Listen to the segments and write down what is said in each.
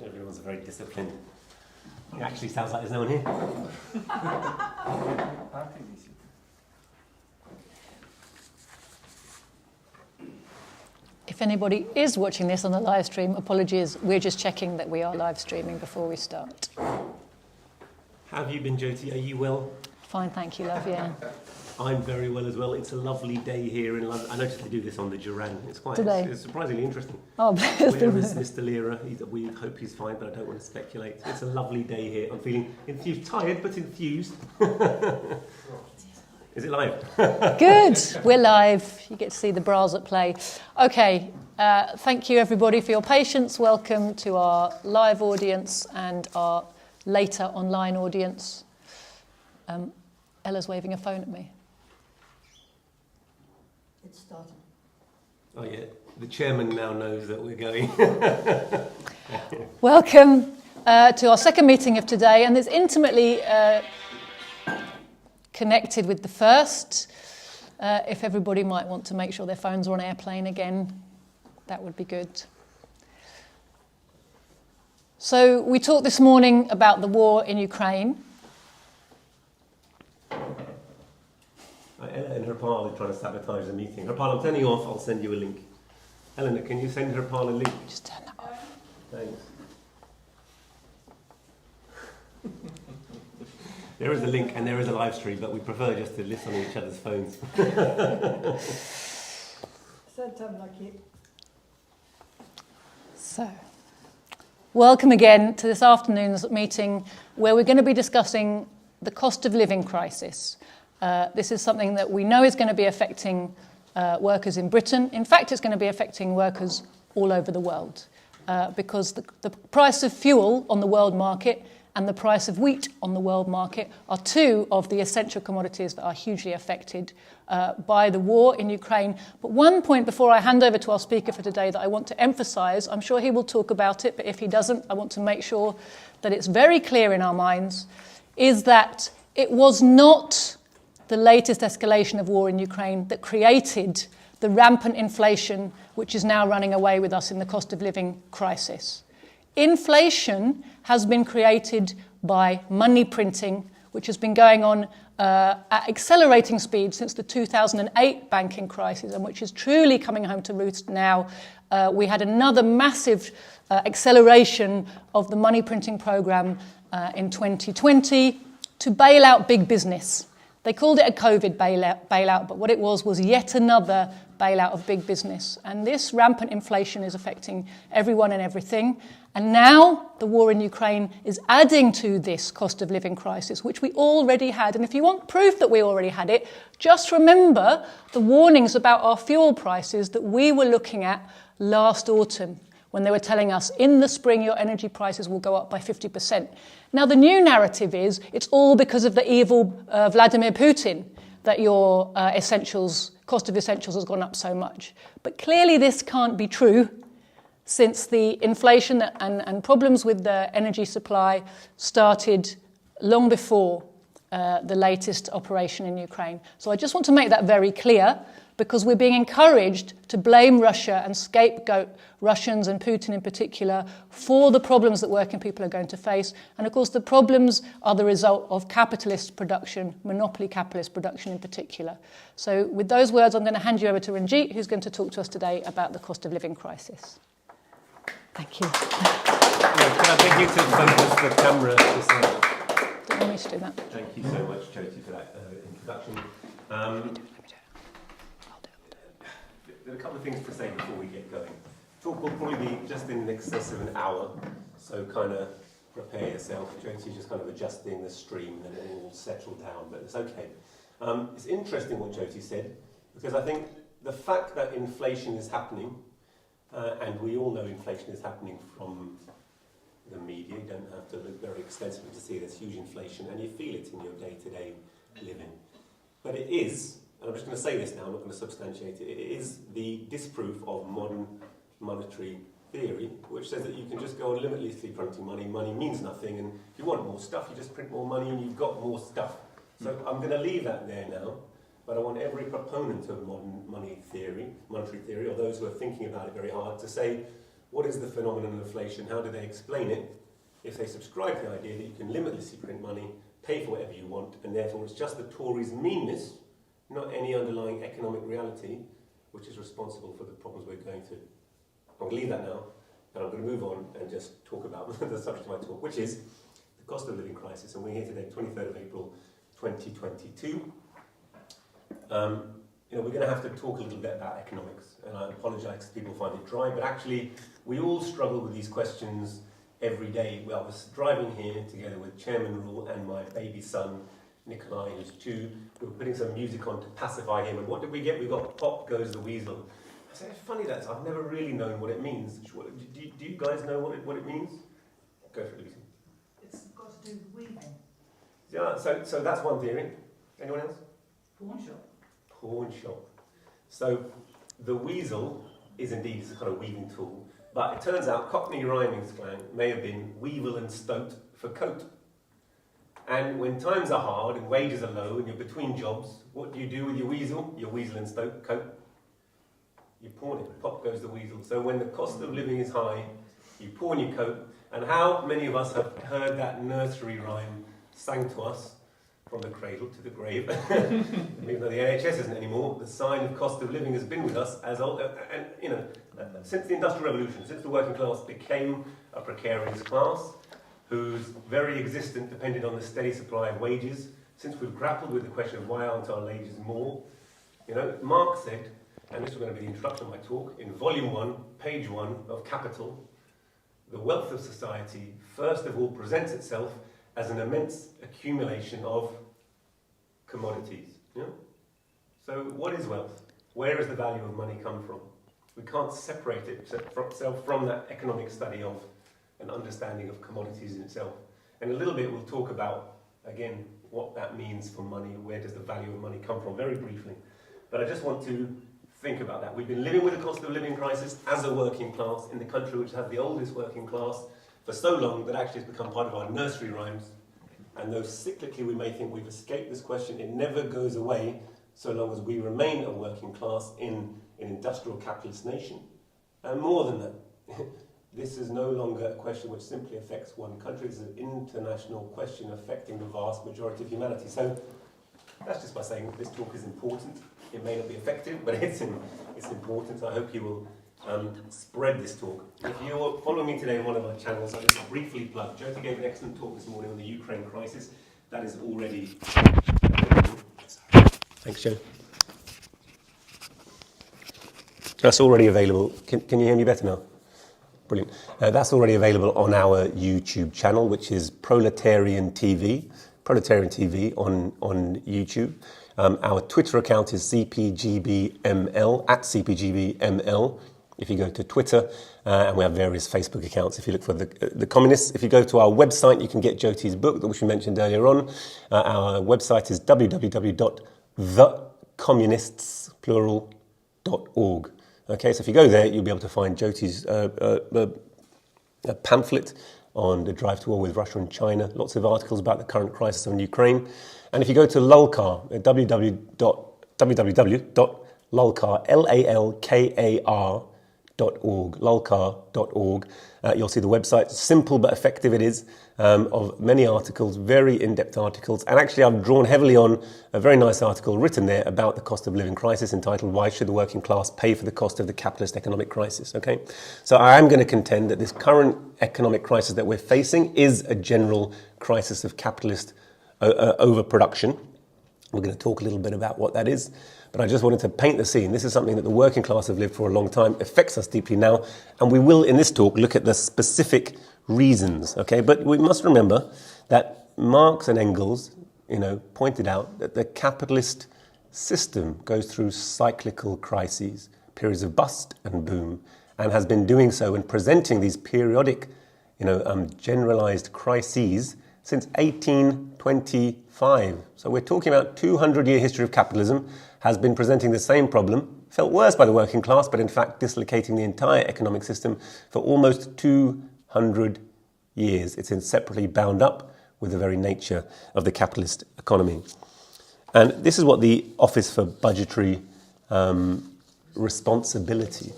Everyone's very disciplined. It actually sounds like there's no one here. If anybody is watching this on the live stream, apologies, we're just checking that we are live streaming before we start. How have you been, Jyoti? Are you well? Fine, thank you, love, yeah. I'm very well as well. It's a lovely day here in London. I noticed they do this on the Duran. It's surprisingly interesting. Oh, Where is Mr. Lira? We hope he's fine, but I don't want to speculate. It's a lovely day here. I'm feeling enthused, tired, but enthused. Is it live? Good, we're live. You get to see the bras at play. Okay, thank you everybody for your patience. Welcome to our live audience and our later online audience. Ella's waving a phone at me. It's starting. Oh yeah, the chairman now knows that we're going. Welcome to our second meeting of today, and it's intimately connected with the first. If everybody might want to make sure their phones are on airplane again, that would be good. So we talked this morning about the war in Ukraine. Ella and her pal are trying to sabotage the meeting. Her pal, I'm turning you off, I'll send you a link. Eleanor, can you send her pal a link? Just turn that off. Thanks. There is a link and there is a live stream, but we prefer just to listen on each other's phones. So, welcome again to this afternoon's meeting where we're going to be discussing the cost of living crisis. This is something that we know is going to be affecting workers in Britain. In fact, it's going to be affecting workers all over the world because the price of fuel on the world market and the price of wheat on the world market are two of the essential commodities that are hugely affected by the war in Ukraine. But one point before I hand over to our speaker for today that I want to emphasise, I'm sure he will talk about it, but if he doesn't, I want to make sure that it's very clear in our minds, is that it was not the latest escalation of war in Ukraine that created the rampant inflation which is now running away with us in the cost of living crisis. Inflation has been created by money printing, which has been going on at accelerating speed since the 2008 banking crisis, and which is truly coming home to roost now. We had another massive acceleration of the money printing program in 2020 to bail out big business. They called it a COVID bailout, but what it was yet another bailout of big business. And this rampant inflation is affecting everyone and everything. And now the war in Ukraine is adding to this cost of living crisis, which we already had. And if you want proof that we already had it, just remember the warnings about our fuel prices that we were looking at last autumn, when they were telling us, in the spring, your energy prices will go up by 50%. Now, the new narrative is it's all because of the evil Vladimir Putin that your cost of essentials has gone up so much. But clearly this can't be true, since the inflation and problems with the energy supply started long before the latest operation in Ukraine. So I just want to make that very clear, because we're being encouraged to blame Russia and scapegoat Russians and Putin in particular for the problems that working people are going to face. And of course, the problems are the result of capitalist production, monopoly capitalist production in particular. So with those words, I'm going to hand you over to Ranjeet, who's going to talk to us today about the cost of living crisis. Thank you. Can I beg you to focus the camera? Don't want me to do that. Thank you so much, Jyoti, for that introduction. There are a couple of things to say before we get going. Talk will probably be just in excess of an hour, so kind of prepare yourself. Jyoti's just kind of adjusting the stream and it will settle down, but it's okay. It's interesting what Jyoti said, because I think the fact that inflation is happening, and we all know inflation is happening from the media, you don't have to look very extensively to see there's huge inflation, and you feel it in your day-to-day living. But it is, and I'm just going to say this now, I'm not going to substantiate it, it is the disproof of modern monetary theory, which says that you can just go on limitlessly printing money. Money means nothing, and if you want more stuff, you just print more money and you've got more stuff. So I'm going to leave that there now, but I want every proponent of modern monetary theory, or those who are thinking about it very hard, to say, what is the phenomenon of inflation, how do they explain it, if they subscribe to the idea that you can limitlessly print money, pay for whatever you want, and therefore it's just the Tories' meanness, not any underlying economic reality, which is responsible for the problems we're going through. I'm going to leave that now, and I'm going to move on and just talk about the subject of my talk, which is the cost of living crisis. And we're here today, 23rd of April, 2022. We're going to have to talk a little bit about economics, and I apologise if people find it dry, but actually we all struggle with these questions every day. Well, I was driving here together with Chairman Rule and my baby son, Nikolai, who's 2. We were putting some music on to pacify him, and what did we get? We got Pop Goes the Weasel. I said, it's funny that I've never really known what it means. Do you guys know what it means? Go for it, Lucy. It's got to do with weaving. Yeah, so that's one theory. Anyone else? Pawn shop. Pawn shop. So the weasel is indeed a kind of weaving tool, but it turns out cockney rhyming slang may have been weevil and stoat for coat. And when times are hard and wages are low and you're between jobs, what do you do with your weasel and stoat coat? You pawn it. Pop goes the weasel. So when the cost of living is high, you pawn your coat. And how many of us have heard that nursery rhyme sang to us from the cradle to the grave? Even though the NHS isn't anymore, the sign of cost of living has been with us as old, since the Industrial Revolution, since the working class became a precarious class whose very existence depended on the steady supply of wages. Since we've grappled with the question of why aren't our wages more, Marx said, and this was going to be the introduction of my talk, in volume 1, page 1 of Capital, the wealth of society first of all presents itself as an immense accumulation of commodities. So what is wealth? Where does the value of money come from? We can't separate itself from that economic study of an understanding of commodities in itself. And a little bit we'll talk about, again, what that means for money, where does the value of money come from, very briefly. But I just want to think about that. We've been living with the cost of living crisis as a working class in the country which has the oldest working class for so long that actually it's become part of our nursery rhymes. And though cyclically we may think we've escaped this question, it never goes away so long as we remain a working class in an industrial capitalist nation. And more than that, this is no longer a question which simply affects one country. It's an international question affecting the vast majority of humanity. So that's just by saying that this talk is important. It may not be effective, but it's important. I hope you will spread this talk. If you're following me today on one of my channels, I'll just briefly plug. Jyoti gave an excellent talk this morning on the Ukraine crisis. That is already... Thanks, Joe. That's already available. Can you hear me better now? Brilliant. That's already available on our YouTube channel, which is Proletarian TV on YouTube. Our Twitter account is CPGBML, at CPGBML, if you go to Twitter, and we have various Facebook accounts if you look for the communists. If you go to our website, you can get Jyoti's book, which we mentioned earlier on. Our website is www.thecommunists.org. Okay, so if you go there, you'll be able to find Jyoti's pamphlet on the drive to war with Russia and China, lots of articles about the current crisis in Ukraine. And if you go to Lulkar, www.lulkar.org, lulkar.org, you'll see the website. Simple but effective it is, of many articles, very in-depth articles. And actually I've drawn heavily on a very nice article written there about the cost of living crisis entitled Why Should the Working Class Pay for the Cost of the Capitalist Economic Crisis? Okay, so I am going to contend that this current economic crisis that we're facing is a general crisis of capitalist overproduction. We're going to talk a little bit about what that is. But I just wanted to paint the scene. This is something that the working class have lived for a long time, affects us deeply now, and we will, in this talk, look at the specific reasons, okay? But we must remember that Marx and Engels, pointed out that the capitalist system goes through cyclical crises, periods of bust and boom, and has been doing so and presenting these periodic, generalized crises since 1825. So we're talking about 200-year history of capitalism, has been presenting the same problem, felt worse by the working class, but in fact dislocating the entire economic system for almost 200 years. It's inseparably bound up with the very nature of the capitalist economy. And this is what the Office for Budgetary Responsibility,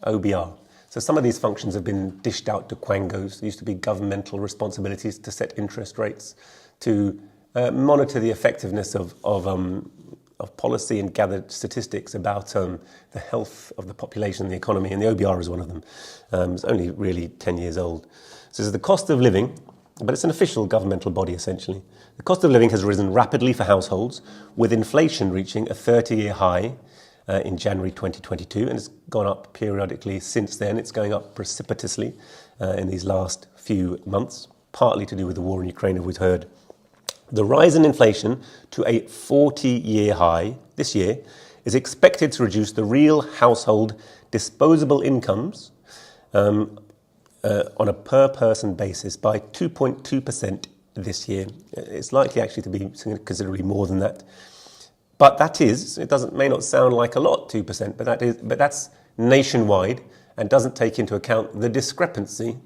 OBR. So some of these functions have been dished out to quangos. There used to be governmental responsibilities to set interest rates, to monitor the effectiveness of policy and gather statistics about the health of the population and the economy, and the OBR is one of them. It's only really 10 years old. So it's the cost of living, but it's an official governmental body essentially. The cost of living has risen rapidly for households, with inflation reaching a 30-year high in January 2022, and it's gone up periodically since then. It's going up precipitously in these last few months, partly to do with the war in Ukraine, as we've heard. The rise in inflation to a 40-year high this year is expected to reduce the real household disposable incomes on a per-person basis by 2.2% this year. It's likely actually to be considerably more than that. But that is, may not sound like a lot, 2%, but that's nationwide and doesn't take into account the discrepancy.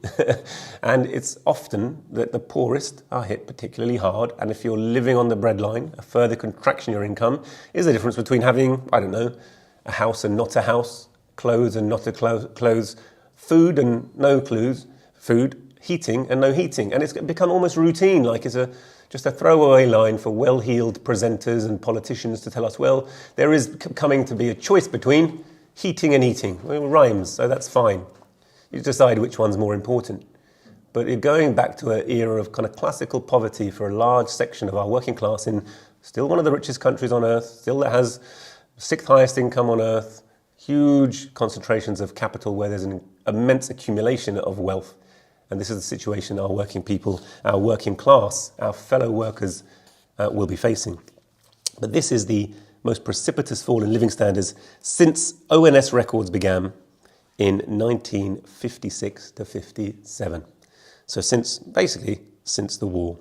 And it's often that the poorest are hit particularly hard. And if you're living on the breadline, a further contraction in your income is the difference between having, I don't know, a house and not a house, clothes and not a clothes, food and no food, heating and no heating. And it's become almost routine, like it's just a throwaway line for well-heeled presenters and politicians to tell us, well, there is coming to be a choice between heating and eating. Well, it rhymes, so that's fine. You decide which one's more important. But you're going back to an era of kind of classical poverty for a large section of our working class in still one of the richest countries on earth, still that has sixth highest income on earth, huge concentrations of capital where there's an immense accumulation of wealth. And this is the situation our working people, our working class, our fellow workers will be facing. But this is the most precipitous fall in living standards since ONS records began in 1956 to 57. So since the war.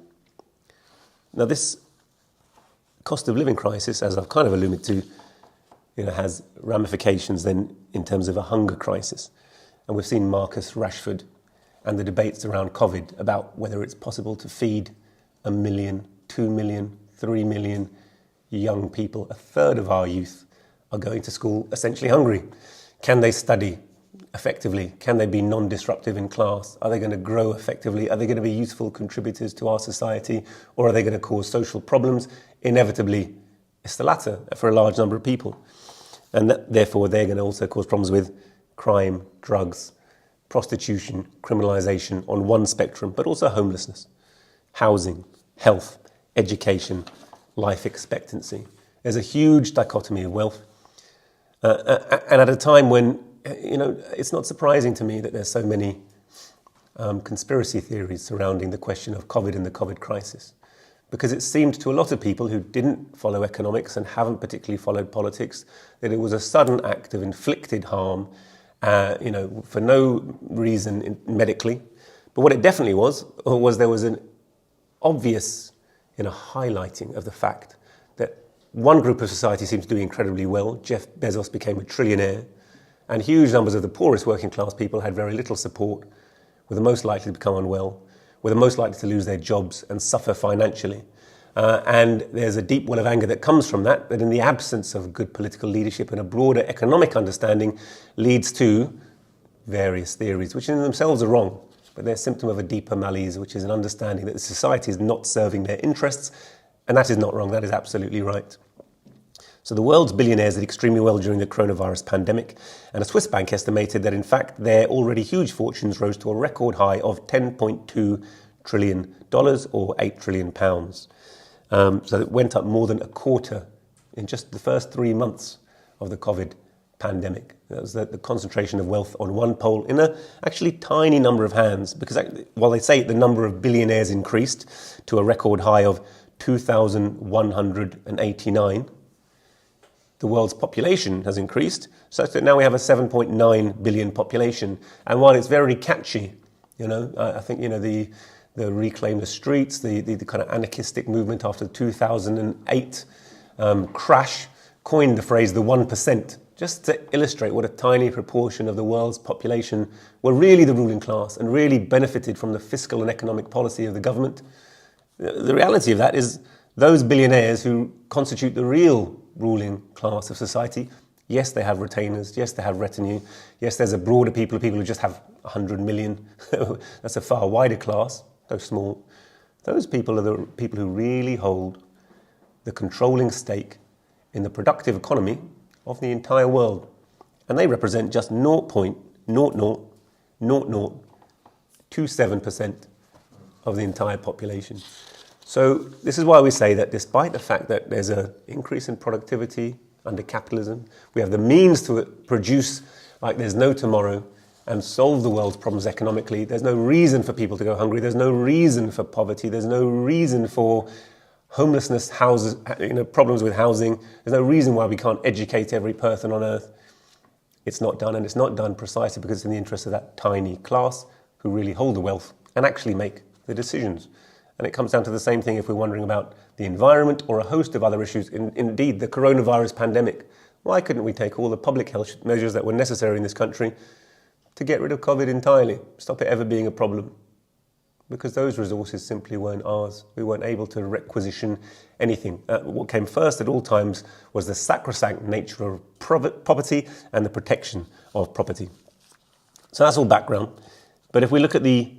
Now this cost of living crisis, as I've kind of alluded to, has ramifications then in terms of a hunger crisis. And we've seen Marcus Rashford and the debates around COVID about whether it's possible to feed 1 million, 2 million, 3 million young people. A third of our youth are going to school essentially hungry. Can they study effectively? Can they be non-disruptive in class? Are they going to grow effectively? Are they going to be useful contributors to our society? Or are they going to cause social problems? Inevitably, it's the latter for a large number of people. And therefore, they're going to also cause problems with crime, drugs, prostitution, criminalisation on one spectrum, but also homelessness, housing, health, education, life expectancy. There's a huge dichotomy of wealth. And at a time when, it's not surprising to me that there's so many conspiracy theories surrounding the question of COVID and the COVID crisis. Because it seemed to a lot of people who didn't follow economics and haven't particularly followed politics that it was a sudden act of inflicted harm, for no reason medically. But what it definitely was there was an obvious highlighting of the fact that one group of society seems to do incredibly well. Jeff Bezos became a trillionaire, and huge numbers of the poorest working class people had very little support, were the most likely to become unwell, were the most likely to lose their jobs and suffer financially. And there's a deep well of anger that comes from that in the absence of good political leadership and a broader economic understanding leads to various theories, which in themselves are wrong, but they're a symptom of a deeper malaise, which is an understanding that the society is not serving their interests, and that is not wrong, that is absolutely right. So the world's billionaires did extremely well during the coronavirus pandemic, and a Swiss bank estimated that in fact their already huge fortunes rose to a record high of $10.2 trillion or £8 trillion. So it went up more than a quarter in just the first 3 months of the COVID pandemic. That was the concentration of wealth on one pole in a actually tiny number of hands, because while they say the number of billionaires increased to a record high of 2,189, the world's population has increased, such that now we have a 7.9 billion population. And while it's very catchy, I think, the Reclaim the Streets, the kind of anarchistic movement after the 2008 crash, coined the phrase the 1%, just to illustrate what a tiny proportion of the world's population were really the ruling class and really benefited from the fiscal and economic policy of the government. The reality of that is those billionaires who constitute the real ruling class of society Yes, they have retainers. Yes, they have retinue. Yes, there's a broader people who just have 100 million. That's a far wider class, though small. Those people are the people who really hold the controlling stake in the productive economy of the entire world. And they represent just 0.000027% of the entire population. So this is why we say that despite the fact that there's an increase in productivity under capitalism, we have the means to produce like there's no tomorrow and solve the world's problems economically. There's no reason for people to go hungry. There's no reason for poverty. There's no reason for homelessness, houses, problems with housing. There's no reason why we can't educate every person on earth. It's not done, and it's not done precisely because it's in the interest of that tiny class who really hold the wealth and actually make the decisions. And it comes down to the same thing if we're wondering about the environment or a host of other issues. Indeed, the coronavirus pandemic. Why couldn't we take all the public health measures that were necessary in this country to get rid of COVID entirely, stop it ever being a problem? Because those resources simply weren't ours. We weren't able to requisition anything. What came first at all times was the sacrosanct nature of property and the protection of property. So that's all background. But if we look at the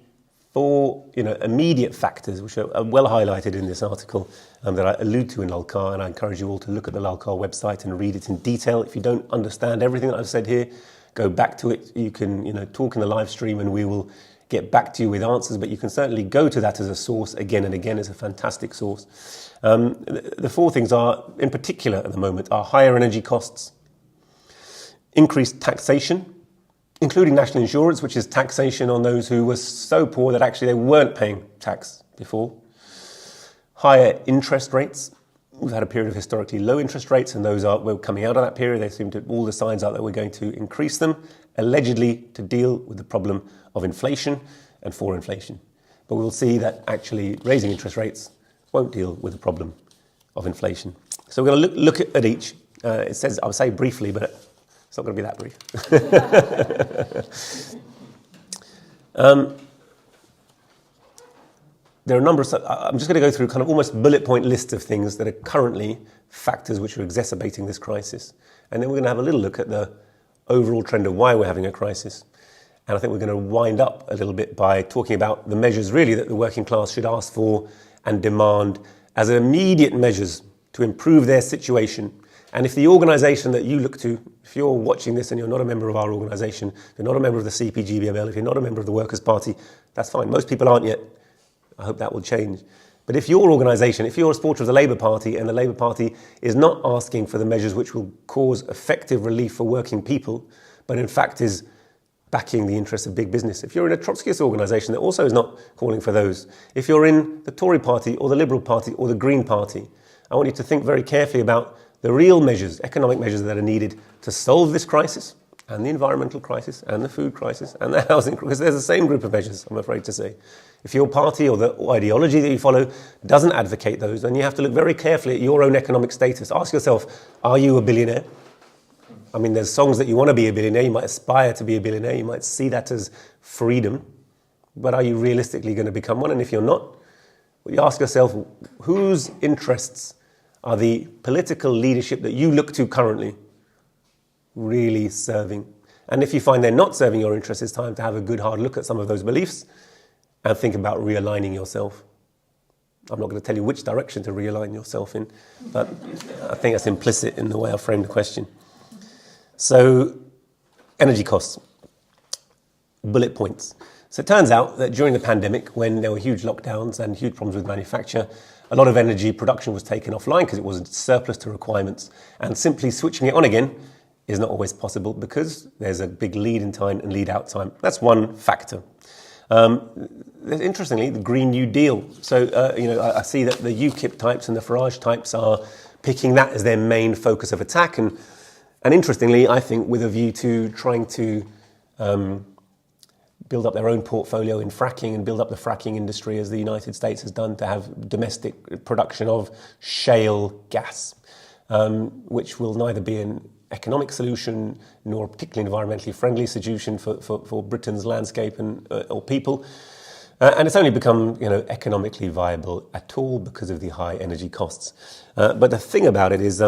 four immediate factors, which are well highlighted in this article that I allude to in LALCAR, and I encourage you all to look at the LALCAR website and read it in detail. If you don't understand everything that I've said here, go back to it. You can talk in the live stream and we will get back to you with answers, but you can certainly go to that as a source again and again. It's a fantastic source. The four things are, in particular at the moment, are higher energy costs, increased taxation, including national insurance, which is taxation on those who were so poor that actually they weren't paying tax before, higher interest rates. We've had a period of historically low interest rates, and we're coming out of that period. All the signs are that we're going to increase them, allegedly to deal with the problem of inflation and for inflation. But we'll see that actually raising interest rates won't deal with the problem of inflation. So we're going to look at each. It says, I'll say briefly, but it's not going to be that brief. There are a number of, I'm just going to go through kind of almost bullet point lists of things that are currently factors which are exacerbating this crisis. And then we're going to have a little look at the overall trend of why we're having a crisis. And I think we're going to wind up a little bit by talking about the measures really that the working class should ask for and demand as immediate measures to improve their situation. And if the organisation that you look to, if you're watching this and you're not a member of our organisation, if you're not a member of the CPGBML, if you're not a member of the Workers' Party, that's fine. Most people aren't yet. I hope that will change. But if your organisation, if you're a supporter of the Labour Party and the Labour Party is not asking for the measures which will cause effective relief for working people, but in fact is backing the interests of big business. If you're in a Trotskyist organisation that also is not calling for those, if you're in the Tory Party or the Liberal Party or the Green Party, I want you to think very carefully about the real measures, economic measures that are needed to solve this crisis and the environmental crisis and the food crisis and the housing crisis. There's the same group of measures, I'm afraid to say. If your party or the ideology that you follow doesn't advocate those, then you have to look very carefully at your own economic status. Ask yourself, are you a billionaire? I mean, there's songs that you want to be a billionaire, you might aspire to be a billionaire, you might see that as freedom, but are you realistically going to become one? And if you're not, well, you ask yourself, whose interests are the political leadership that you look to currently really serving? And if you find they're not serving your interests, it's time to have a good hard look at some of those beliefs and think about realigning yourself. I'm not going to tell you which direction to realign yourself in, but I think that's implicit in the way I framed the question. So, energy costs, bullet points. So it turns out that during the pandemic, when there were huge lockdowns and huge problems with manufacture, a lot of energy production was taken offline because it was a surplus to requirements. And simply switching it on again is not always possible because there's a big lead in time and lead out time. That's one factor. Interestingly, the Green New Deal. So, I see that the UKIP types and the Farage types are picking that as their main focus of attack. And interestingly, I think with a view to trying to build up their own portfolio in fracking and build up the fracking industry as the United States has done to have domestic production of shale gas, which will neither be an economic solution nor a particularly environmentally friendly solution for Britain's landscape and or people. And it's only become economically viable at all because of the high energy costs. But the thing about it is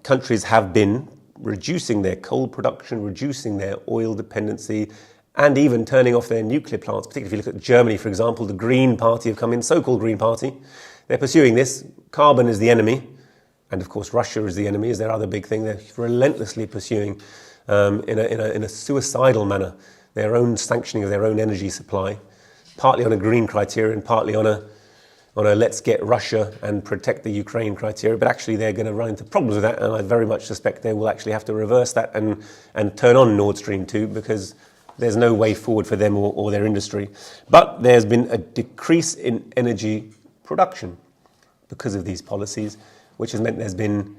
countries have been reducing their coal production, reducing their oil dependency, and even turning off their nuclear plants. Particularly if you look at Germany, for example, the Green Party have come in, so-called Green Party. They're pursuing this. Carbon is the enemy, and of course Russia is the enemy, is their other big thing. They're relentlessly pursuing, in a suicidal manner, their own sanctioning of their own energy supply, partly on a green criterion, partly on a let's get Russia and protect the Ukraine criteria, but actually they're going to run into problems with that, and I very much suspect they will actually have to reverse that and turn on Nord Stream 2, because there's no way forward for them or their industry. But there's been a decrease in energy production because of these policies, which has meant there's been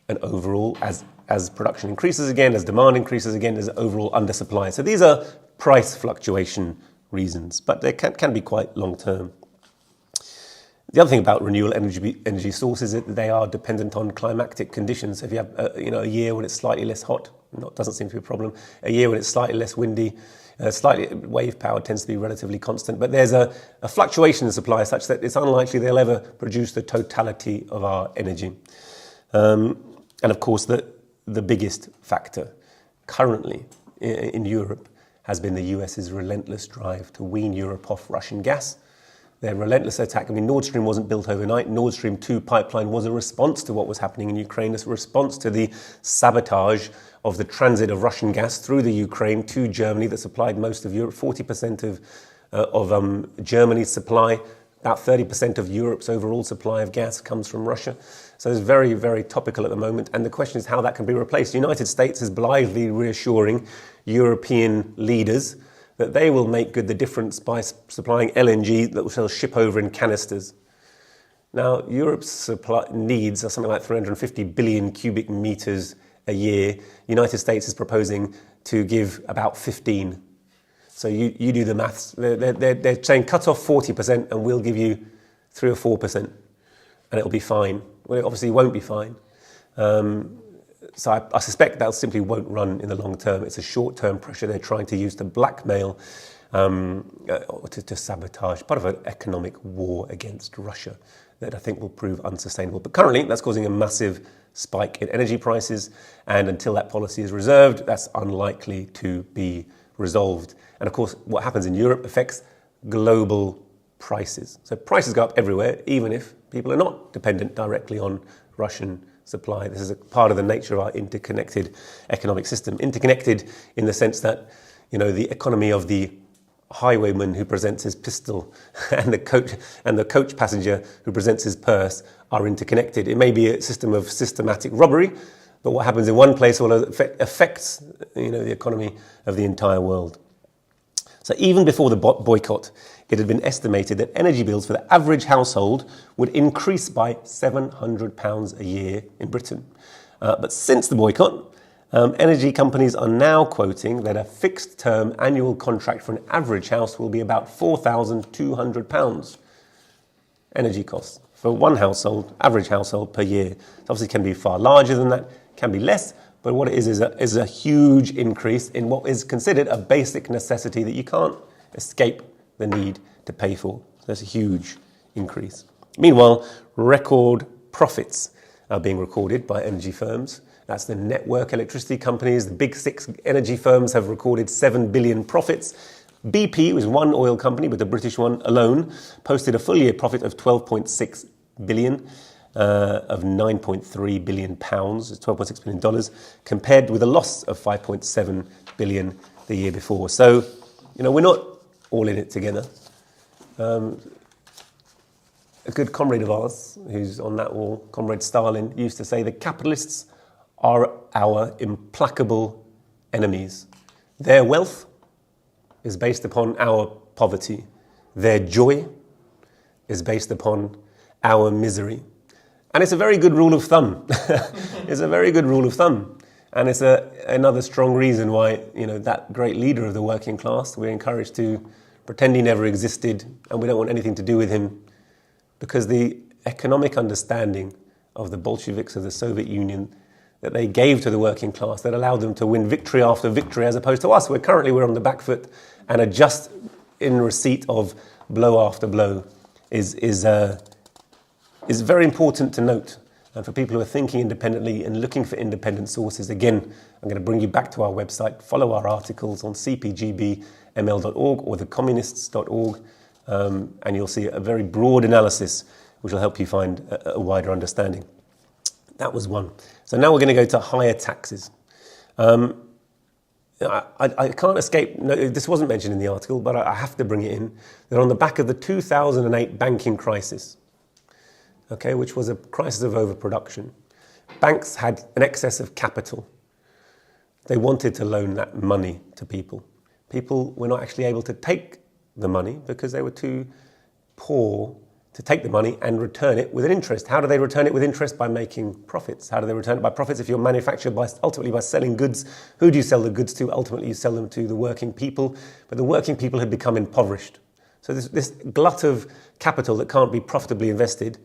an overall, as production increases again, as demand increases again, there's overall undersupply. So these are price fluctuation reasons, but they can be quite long-term. The other thing about renewable energy sources is that they are dependent on climatic conditions. So if you have a year when it's slightly less hot, doesn't seem to be a problem. A year when it's slightly less windy, slightly wave power tends to be relatively constant. But there's a fluctuation in supply such that it's unlikely they'll ever produce the totality of our energy. And of course, the biggest factor currently in Europe has been the US's relentless drive to wean Europe off Russian gas. Their relentless attack. I mean, Nord Stream wasn't built overnight. Nord Stream 2 pipeline was a response to what was happening in Ukraine, a response to the sabotage of the transit of Russian gas through the Ukraine to Germany that supplied most of Europe. 40% of Germany's supply, about 30% of Europe's overall supply of gas comes from Russia. So it's very, very topical at the moment. And the question is how that can be replaced. The United States is blithely reassuring European leaders that they will make good the difference by supplying LNG that will ship over in canisters. Now, Europe's supply needs are something like 350 billion cubic meters a year. The United States is proposing to give about 15. So you do the maths. They're saying cut off 40% and we'll give you 3 or 4%, and it'll be fine. Well, it obviously won't be fine. So I suspect that simply won't run in the long term. It's a short-term pressure they're trying to use to blackmail, to sabotage, part of an economic war against Russia that I think will prove unsustainable. But currently, that's causing a massive spike in energy prices, and until that policy is reserved, that's unlikely to be resolved. And of course, what happens in Europe affects global prices. So prices go up everywhere, even if people are not dependent directly on Russian supply. This is a part of the nature of our interconnected economic system. Interconnected in the sense that, the economy of the highwayman who presents his pistol and the coach passenger who presents his purse are interconnected. It may be a system of systematic robbery, but what happens in one place affects the economy of the entire world. So even before the boycott, it had been estimated that energy bills for the average household would increase by £700 a year in Britain. But since the boycott, energy companies are now quoting that a fixed-term annual contract for an average house will be about £4,200 energy costs for one household, average household per year. It obviously can be far larger than that, can be less, but what it is a huge increase in what is considered a basic necessity that you can't escape the need to pay for. So that's a huge increase. Meanwhile, record profits are being recorded by energy firms. That's the network electricity companies. The big 6 energy firms have recorded 7 billion profits. BP was one oil company, but the British one alone posted a full year profit of 12.6 billion, of 9.3 billion pounds, $12.6 billion, compared with a loss of 5.7 billion the year before. So, we're not all in it together. A good comrade of ours, who's on that wall, Comrade Stalin, used to say the capitalists are our implacable enemies. Their wealth is based upon our poverty. Their joy is based upon our misery. And it's a very good rule of thumb. It's a very good rule of thumb. And it's another strong reason why, that great leader of the working class, we're encouraged to pretend he never existed and we don't want anything to do with him, because the economic understanding of the Bolsheviks of the Soviet Union that they gave to the working class that allowed them to win victory after victory, as opposed to us, where currently we're on the back foot and are just in receipt of blow after blow, is very important to note. And for people who are thinking independently and looking for independent sources, again, I'm going to bring you back to our website. Follow our articles on cpgbml.org or thecommunists.org, and you'll see a very broad analysis which will help you find a wider understanding. That was one. So now we're going to go to higher taxes. I can't escape, no, this wasn't mentioned in the article, but I have to bring it in, that on the back of the 2008 banking crisis, okay, which was a crisis of overproduction, banks had an excess of capital. They wanted to loan that money to people. People were not actually able to take the money because they were too poor to take the money and return it with an interest. How do they return it with interest? By making profits. How do they return it by profits? If you're manufactured ultimately by selling goods, who do you sell the goods to? Ultimately, you sell them to the working people, but the working people had become impoverished. So this glut of capital that can't be profitably invested,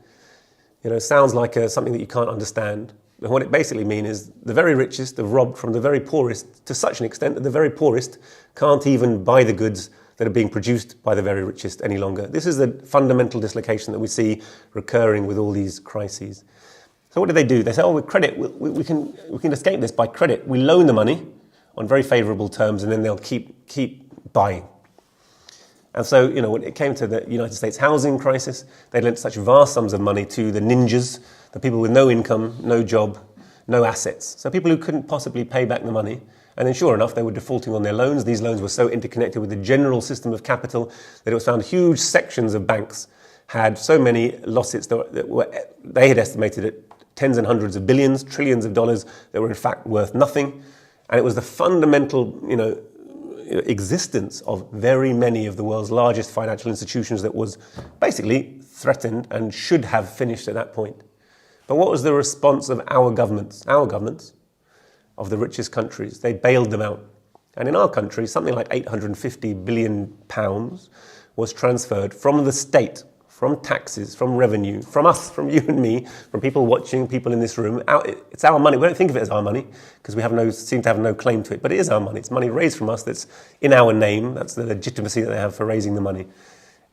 sounds like something that you can't understand. And what it basically means is the very richest are robbed from the very poorest to such an extent that the very poorest can't even buy the goods that are being produced by the very richest any longer. This is the fundamental dislocation that we see recurring with all these crises. So what do? They say, with credit, we can escape this by credit. We loan the money on very favourable terms, and then they'll keep buying. And so, when it came to the United States housing crisis, they lent such vast sums of money to the ninjas, the people with no income, no job, no assets. So people who couldn't possibly pay back the money. And then sure enough, they were defaulting on their loans. These loans were so interconnected with the general system of capital that it was found huge sections of banks had so many losses they had estimated at tens and hundreds of billions, trillions of dollars that were in fact worth nothing. And it was the fundamental, existence of very many of the world's largest financial institutions that was basically threatened and should have finished at that point. But what was the response of our governments of the richest countries? They bailed them out. And in our country, something like £850 billion was transferred from the state, from taxes, from revenue, from us, from you and me, from people watching, people in this room. It's our money. We don't think of it as our money because we seem to have no claim to it, but it is our money. It's money raised from us that's in our name. That's the legitimacy that they have for raising the money.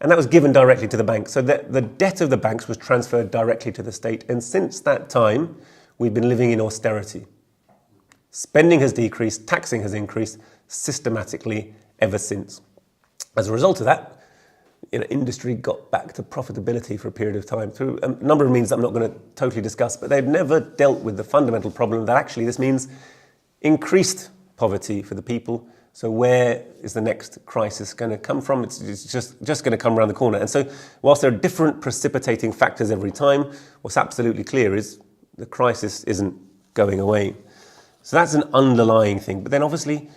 And that was given directly to the banks. So the debt of the banks was transferred directly to the state. And since that time, we've been living in austerity. Spending has decreased, taxing has increased systematically ever since. As a result of that, industry got back to profitability for a period of time through a number of means that I'm not going to totally discuss, but they've never dealt with the fundamental problem that actually this means increased poverty for the people. So where is the next crisis going to come from? It's just going to come around the corner. And so whilst there are different precipitating factors every time, what's absolutely clear is the crisis isn't going away. So that's an underlying thing. But then obviously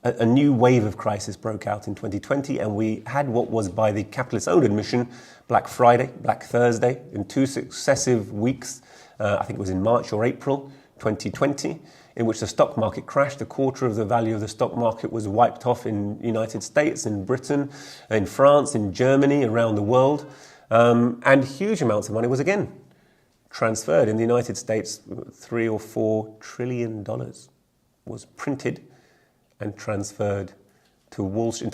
a new wave of crisis broke out in 2020, and we had what was, by the capitalists' own admission, Black Friday, Black Thursday, in 2 successive weeks. I think it was in March or April 2020, in which the stock market crashed. A quarter of the value of the stock market was wiped off in the United States, in Britain, in France, in Germany, around the world. And huge amounts of money was again transferred. In the United States, $3 or $4 trillion was printed and transferred into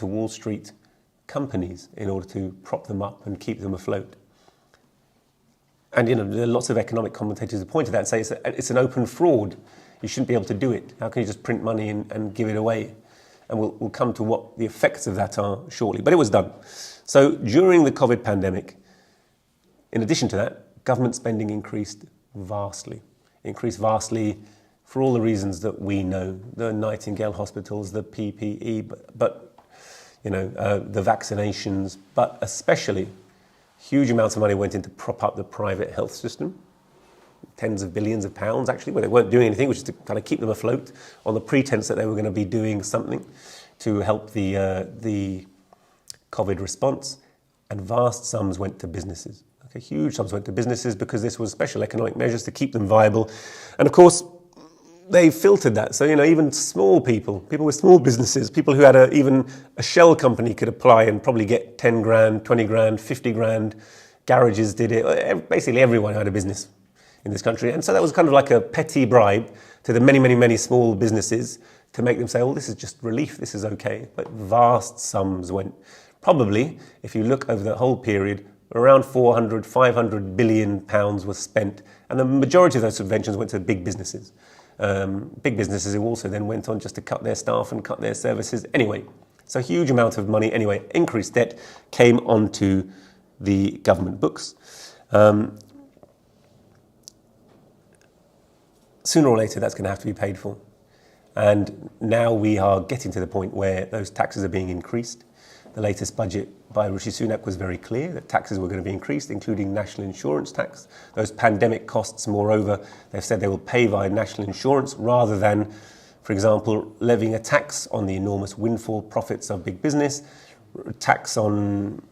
Wall Street companies in order to prop them up and keep them afloat. And there are lots of economic commentators who point to that and say it's an open fraud. You shouldn't be able to do it. How can you just print money and give it away? And we'll come to what the effects of that are shortly. But it was done. So during the COVID pandemic, in addition to that, government spending increased vastly for all the reasons that we know, the Nightingale hospitals, the PPE, but the vaccinations, but especially huge amounts of money went in to prop up the private health system, tens of billions of pounds actually, where they weren't doing anything, which is to kind of keep them afloat on the pretense that they were going to be doing something to help the COVID response, and vast sums went to businesses. Okay, huge sums went to businesses because this was special economic measures to keep them viable, and of course, they filtered that. So, even small people with small businesses, people who had even a shell company could apply and probably get 10 grand, 20 grand, 50 grand. Garages did it. Basically, everyone who had a business in this country. And so that was kind of like a petty bribe to the many, many, many small businesses to make them say, well, this is just relief, this is okay. But vast sums went. Probably, if you look over the whole period, Around 400, 500 billion pounds was spent, and the majority of those subventions went to big businesses. Big businesses who also then went on just to cut their staff and cut their services anyway. So a huge amount of money anyway, increased debt, came onto the government books. Sooner or later, that's going to have to be paid for. And now we are getting to the point where those taxes are being increased. The latest budget by Rishi Sunak was very clear that taxes were going to be increased, including national insurance tax. Those pandemic costs, moreover, they've said they will pay via national insurance rather than, for example, levying a tax on the enormous windfall profits of big business, tax on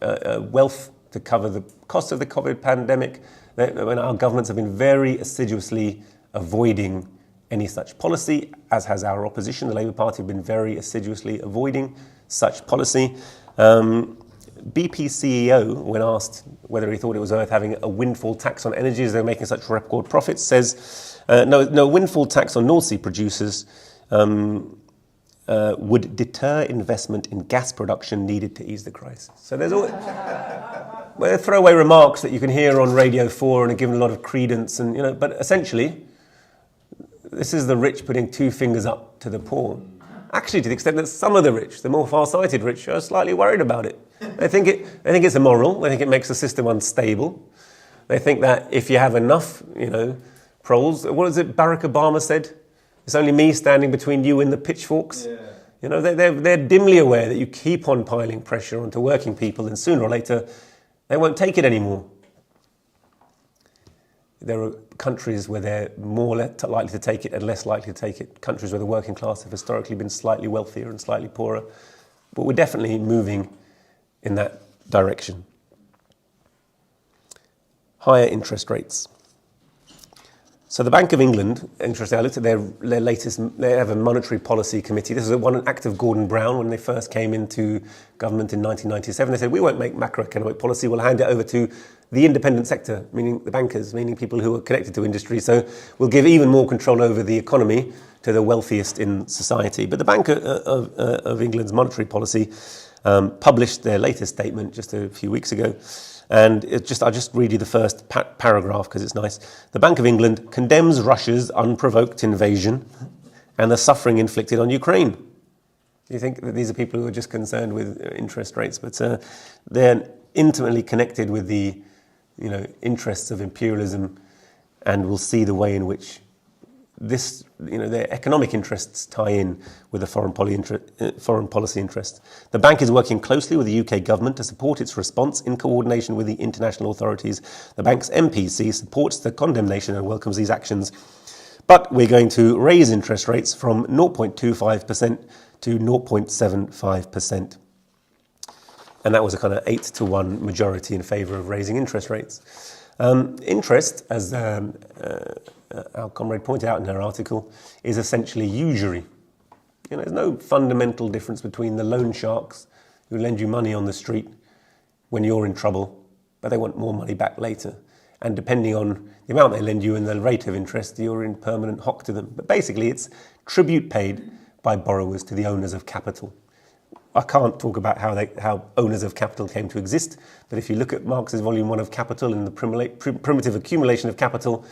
wealth to cover the cost of the COVID pandemic. When our governments have been very assiduously avoiding any such policy, as has our opposition. The Labour Party have been very assiduously avoiding such policy. BP CEO, when asked whether he thought it was worth having a windfall tax on energy as they're making such record profits, says no windfall tax on North Sea producers would deter investment in gas production needed to ease the crisis. So there's always throwaway remarks that you can hear on Radio 4 and are given a lot of credence, and but essentially, this is the rich putting two fingers up to the poor. Actually, to the extent that some of the rich, the more far-sighted rich, are slightly worried about it. They think it's immoral. They think it makes the system unstable. They think that if you have enough, proles, what is it Barack Obama said? It's only me standing between you and the pitchforks. Yeah. They're dimly aware that you keep on piling pressure onto working people, and sooner or later, they won't take it anymore. There are countries where they're more likely to take it and less likely to take it. Countries where the working class have historically been slightly wealthier and slightly poorer. But we're definitely moving in that direction. Higher interest rates. So the Bank of England, interesting, I looked at their latest, they have a monetary policy committee. This is one act of Gordon Brown when they first came into government in 1997. They said, we won't make macroeconomic policy, we'll hand it over to the independent sector, meaning the bankers, meaning people who are connected to industry. So we'll give even more control over the economy to the wealthiest in society. But the Bank of England's monetary policy published their latest statement just a few weeks ago. And I'll just read you the first paragraph because it's nice. The Bank of England condemns Russia's unprovoked invasion and the suffering inflicted on Ukraine. You think that these are people who are just concerned with interest rates, but they're intimately connected with the interests of imperialism, and we'll see the way in which this, their economic interests tie in with the foreign policy interests. The bank is working closely with the UK government to support its response in coordination with the international authorities. The bank's MPC supports the condemnation and welcomes these actions. But we're going to raise interest rates from 0.25% to 0.75%. And that was a kind of 8-1 majority in favour of raising interest rates. Interest, as our comrade pointed out in her article, is essentially usury. There's no fundamental difference between the loan sharks who lend you money on the street when you're in trouble, but they want more money back later. And depending on the amount they lend you and the rate of interest, you're in permanent hock to them. But basically, it's tribute paid by borrowers to the owners of capital. I can't talk about how owners of capital came to exist, but if you look at Marx's Volume 1 of Capital and the primitive accumulation of capital,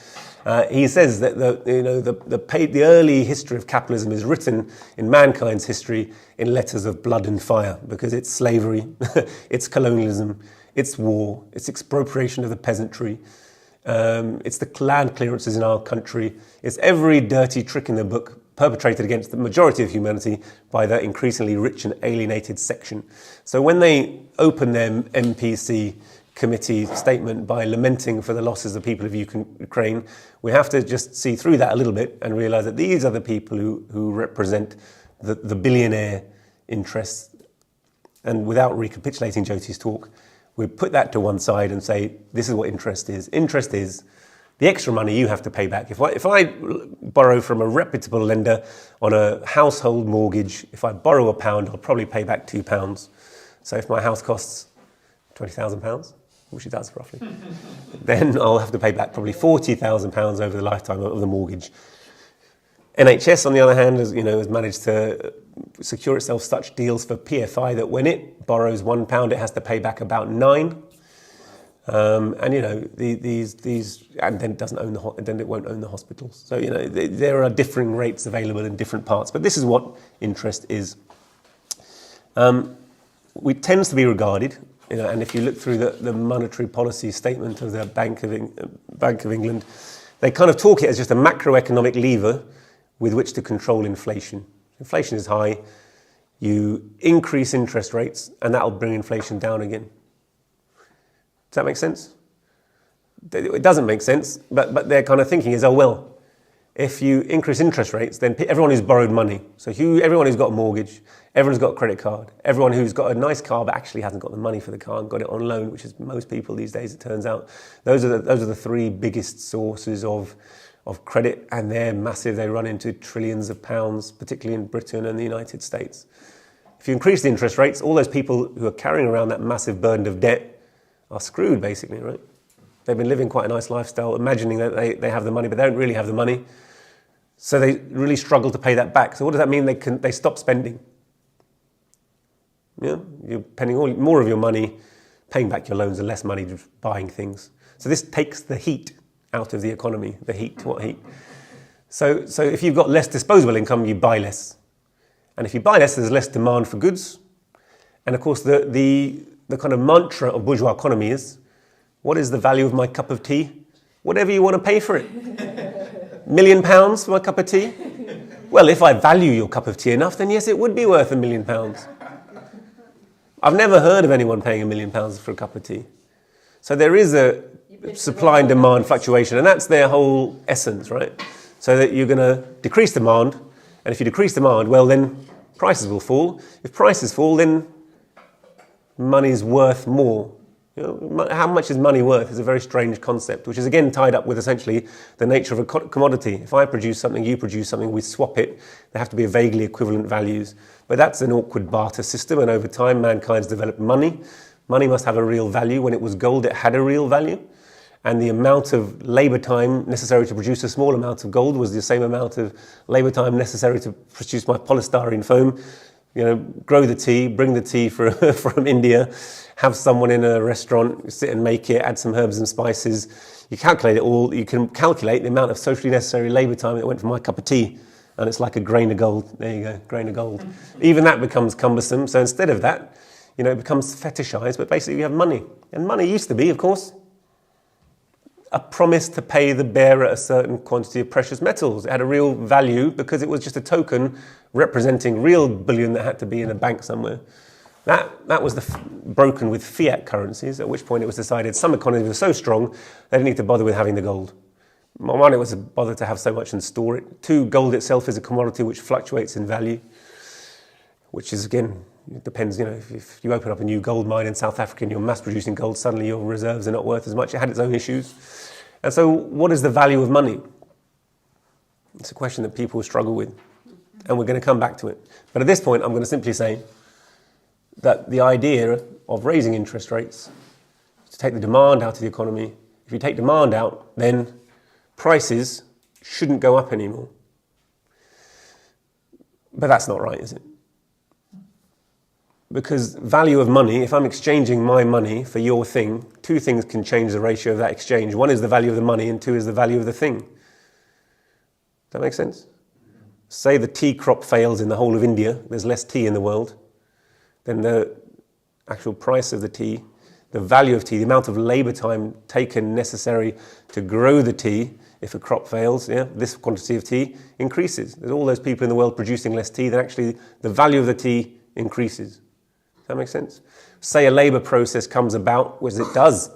he says that the early history of capitalism is written in mankind's history in letters of blood and fire, because it's slavery, it's colonialism, it's war, it's expropriation of the peasantry, it's the land clearances in our country, it's every dirty trick in the book perpetrated against the majority of humanity by that increasingly rich and alienated section. So when they open their MPC committee statement by lamenting for the losses of the people of Ukraine, we have to just see through that a little bit and realise that these are the people who represent the billionaire interests. And without recapitulating Jyoti's talk, we put that to one side and say, this is what interest is. Interest is the extra money you have to pay back. If I borrow from a reputable lender on a household mortgage, if I borrow £1, I'll probably pay back £2. So if my house costs £20,000, which it does roughly, then I'll have to pay back probably £40,000 over the lifetime of the mortgage. NHS, on the other hand, has managed to secure itself such deals for PFI that when it borrows £1, it has to pay back about £9. And you know these, and then it doesn't own then it won't own the hospitals. So you know there are differing rates available in different parts. But this is what interest is. It tends to be regarded, you know, and if you look through the monetary policy statement of the Bank of England, they kind of talk it as just a macroeconomic lever with which to control inflation. Inflation is high. You increase interest rates, and that will bring inflation down again. Does that make sense? It doesn't make sense, but their kind of thinking is, oh, well, if you increase interest rates, then everyone who's borrowed money, so everyone who's got a mortgage, everyone's got a credit card, everyone who's got a nice car but actually hasn't got the money for the car and got it on loan, which is most people these days, it turns out, those are the three biggest sources of credit, and they're massive. They run into trillions of pounds, particularly in Britain and the United States. If you increase the interest rates, all those people who are carrying around that massive burden of debt are screwed, basically, right? They've been living quite a nice lifestyle, imagining that they have the money, but they don't really have the money. So they really struggle to pay that back. So what does that mean? They stop spending. Yeah? You're spending more of your money paying back your loans and less money just buying things. So this takes the heat out of the economy. The heat, what heat? So if you've got less disposable income, you buy less. And if you buy less, there's less demand for goods. And of course, the kind of mantra of bourgeois economy is, what is the value of my cup of tea? Whatever you want to pay for it. £1 million for my cup of tea? Well, if I value your cup of tea enough, then yes, it would be worth £1 million. I've never heard of anyone paying £1 million for a cup of tea. So there is a supply and demand fluctuation, and that's their whole essence, right? So that you're going to decrease demand, and if you decrease demand, well, then prices will fall. If prices fall, then money's worth more. You know, how much is money worth is a very strange concept, which is again tied up with essentially the nature of a commodity. If I produce something, you produce something, we swap it, there have to be vaguely equivalent values. But that's an awkward barter system, and over time mankind's developed money. Money must have a real value. When it was gold, it had a real value. And the amount of labour time necessary to produce a small amount of gold was the same amount of labour time necessary to produce my polystyrene foam. You know, grow the tea, bring the tea from India, have someone in a restaurant sit and make it, add some herbs and spices. You calculate it all. You can calculate the amount of socially necessary labour time that went for my cup of tea, and it's like a grain of gold. There you go, grain of gold. Even that becomes cumbersome. So instead of that, you know, it becomes fetishized. But basically, you have money, and money used to be, of course, a promise to pay the bearer a certain quantity of precious metals. It had a real value because it was just a token representing real bullion that had to be in a bank somewhere. That was broken with fiat currencies, at which point it was decided some economies were so strong they didn't need to bother with having the gold. One, it was a bother to have so much and store it. Two, gold itself is a commodity which fluctuates in value, which is, again, it depends, you know, if you open up a new gold mine in South Africa and you're mass producing gold, suddenly your reserves are not worth as much. It had its own issues. And so what is the value of money? It's a question that people struggle with, and we're going to come back to it. But at this point, I'm going to simply say that the idea of raising interest rates is to take the demand out of the economy. If you take demand out, then prices shouldn't go up anymore. But that's not right, is it? Because value of money, if I'm exchanging my money for your thing, two things can change the ratio of that exchange. One is the value of the money, and two is the value of the thing. Does that make sense? Say the tea crop fails in the whole of India, there's less tea in the world, then the actual price of the tea, the value of tea, the amount of labour time taken necessary to grow the tea, if a crop fails, this quantity of tea increases. There's all those people in the world producing less tea, then actually the value of the tea increases. Does that make sense? Say a labour process comes about, which it does.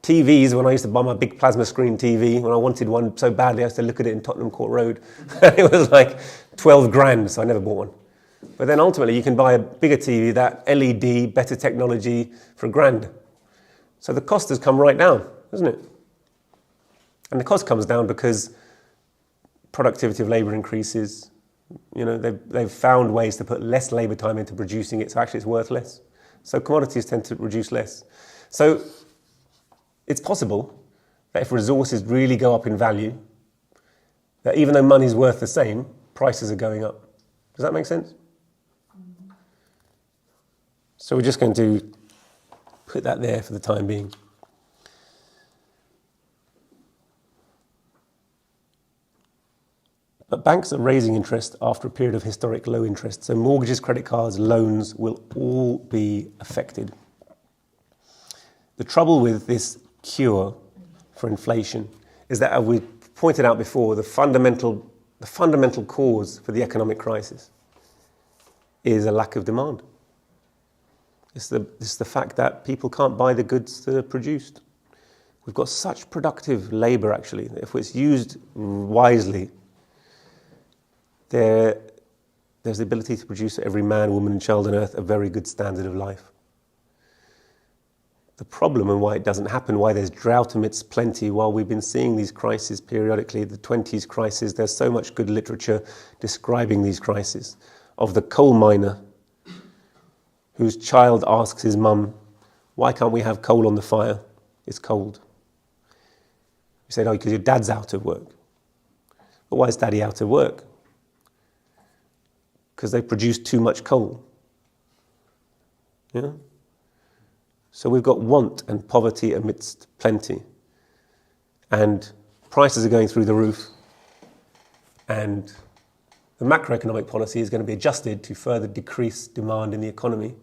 TVs, when I used to buy my big plasma screen TV, when I wanted one so badly, I used to look at it in Tottenham Court Road. It was like 12 grand, so I never bought one. But then ultimately you can buy a bigger TV, that LED, better technology, for £1,000. So the cost has come right down, hasn't it? And the cost comes down because productivity of labour increases. You know, they've found ways to put less labour time into producing it, so actually it's worth less. So commodities tend to reduce less. So it's possible that if resources really go up in value, that even though money's worth the same, prices are going up. Does that make sense? So we're just going to put that there for the time being. But banks are raising interest after a period of historic low interest. So mortgages, credit cards, loans will all be affected. The trouble with this cure for inflation is that, as we pointed out before, the fundamental cause for the economic crisis is a lack of demand. It's the fact that people can't buy the goods that are produced. We've got such productive labour, actually. If it's used wisely, there's the ability to produce every man, woman and child on earth a very good standard of life. The problem and why it doesn't happen, why there's drought amidst plenty, while we've been seeing these crises periodically, the 20s crisis, there's so much good literature describing these crises, of the coal miner whose child asks his mum, why can't we have coal on the fire? It's cold. He said, oh, because your dad's out of work. But why is daddy out of work? Because they produce too much coal. Yeah? So we've got want and poverty amidst plenty. And prices are going through the roof. And the macroeconomic policy is going to be adjusted to further decrease demand in the economy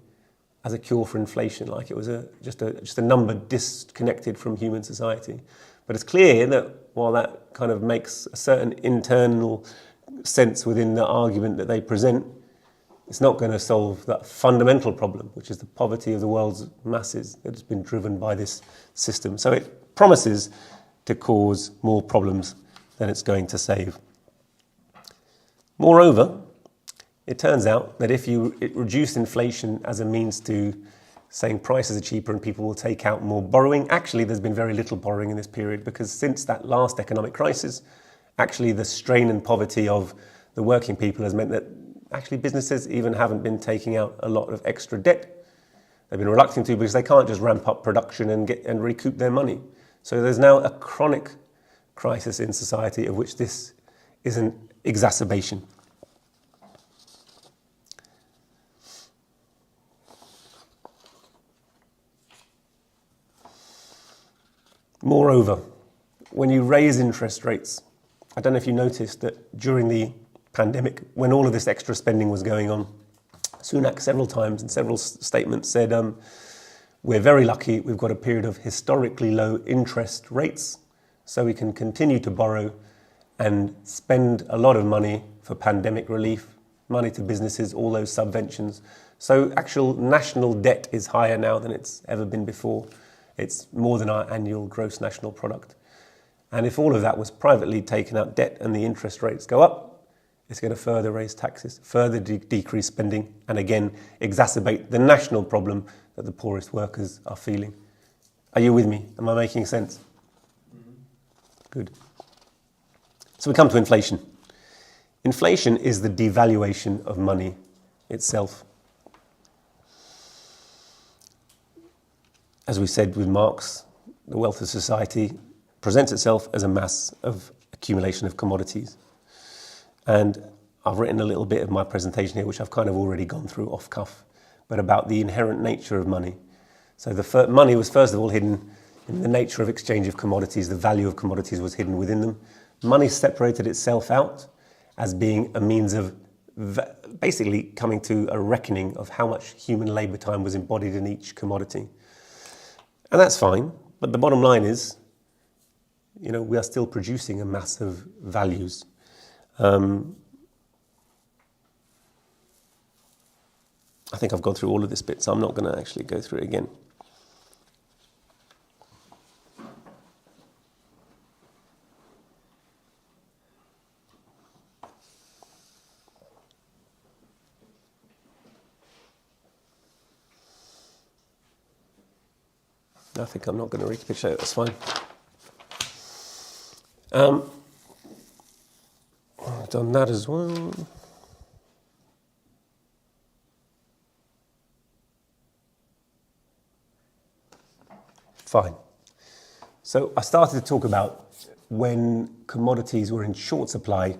as a cure for inflation, like it was just a number disconnected from human society. But it's clear that while that kind of makes a certain internal sense within the argument that they present, it's not going to solve that fundamental problem, which is the poverty of the world's masses that has been driven by this system. So it promises to cause more problems than it's going to save. Moreover, it turns out that if you reduce inflation as a means to saying prices are cheaper and people will take out more borrowing, actually there's been very little borrowing in this period, because since that last economic crisis, actually the strain and poverty of the working people has meant that actually businesses even haven't been taking out a lot of extra debt. They've been reluctant to because they can't just ramp up production and recoup their money. So there's now a chronic crisis in society of which this is an exacerbation. Moreover, when you raise interest rates, I don't know if you noticed that during the pandemic, when all of this extra spending was going on, Sunak several times in several statements said, we're very lucky, we've got a period of historically low interest rates, so we can continue to borrow and spend a lot of money for pandemic relief, money to businesses, all those subventions. So actual national debt is higher now than it's ever been before. It's more than our annual gross national product. And if all of that was privately taken out debt and the interest rates go up, it's going to further raise taxes, further decrease spending, and again, exacerbate the national problem that the poorest workers are feeling. Are you with me? Am I making sense? Mm-hmm. Good. So we come to inflation. Inflation is the devaluation of money itself. As we said with Marx, the wealth of society presents itself as a mass of accumulation of commodities. And I've written a little bit of my presentation here, which I've kind of already gone through off cuff, but about the inherent nature of money. So the money was first of all hidden in the nature of exchange of commodities. The value of commodities was hidden within them. Money separated itself out as being a means of basically coming to a reckoning of how much human labour time was embodied in each commodity. And that's fine, but the bottom line is, we are still producing a mass of values. I think I've gone through all of this bit, so I'm not going to actually go through it again. I think I'm not going to recapitulate, that's fine. I've done that as well. Fine. So I started to talk about when commodities were in short supply,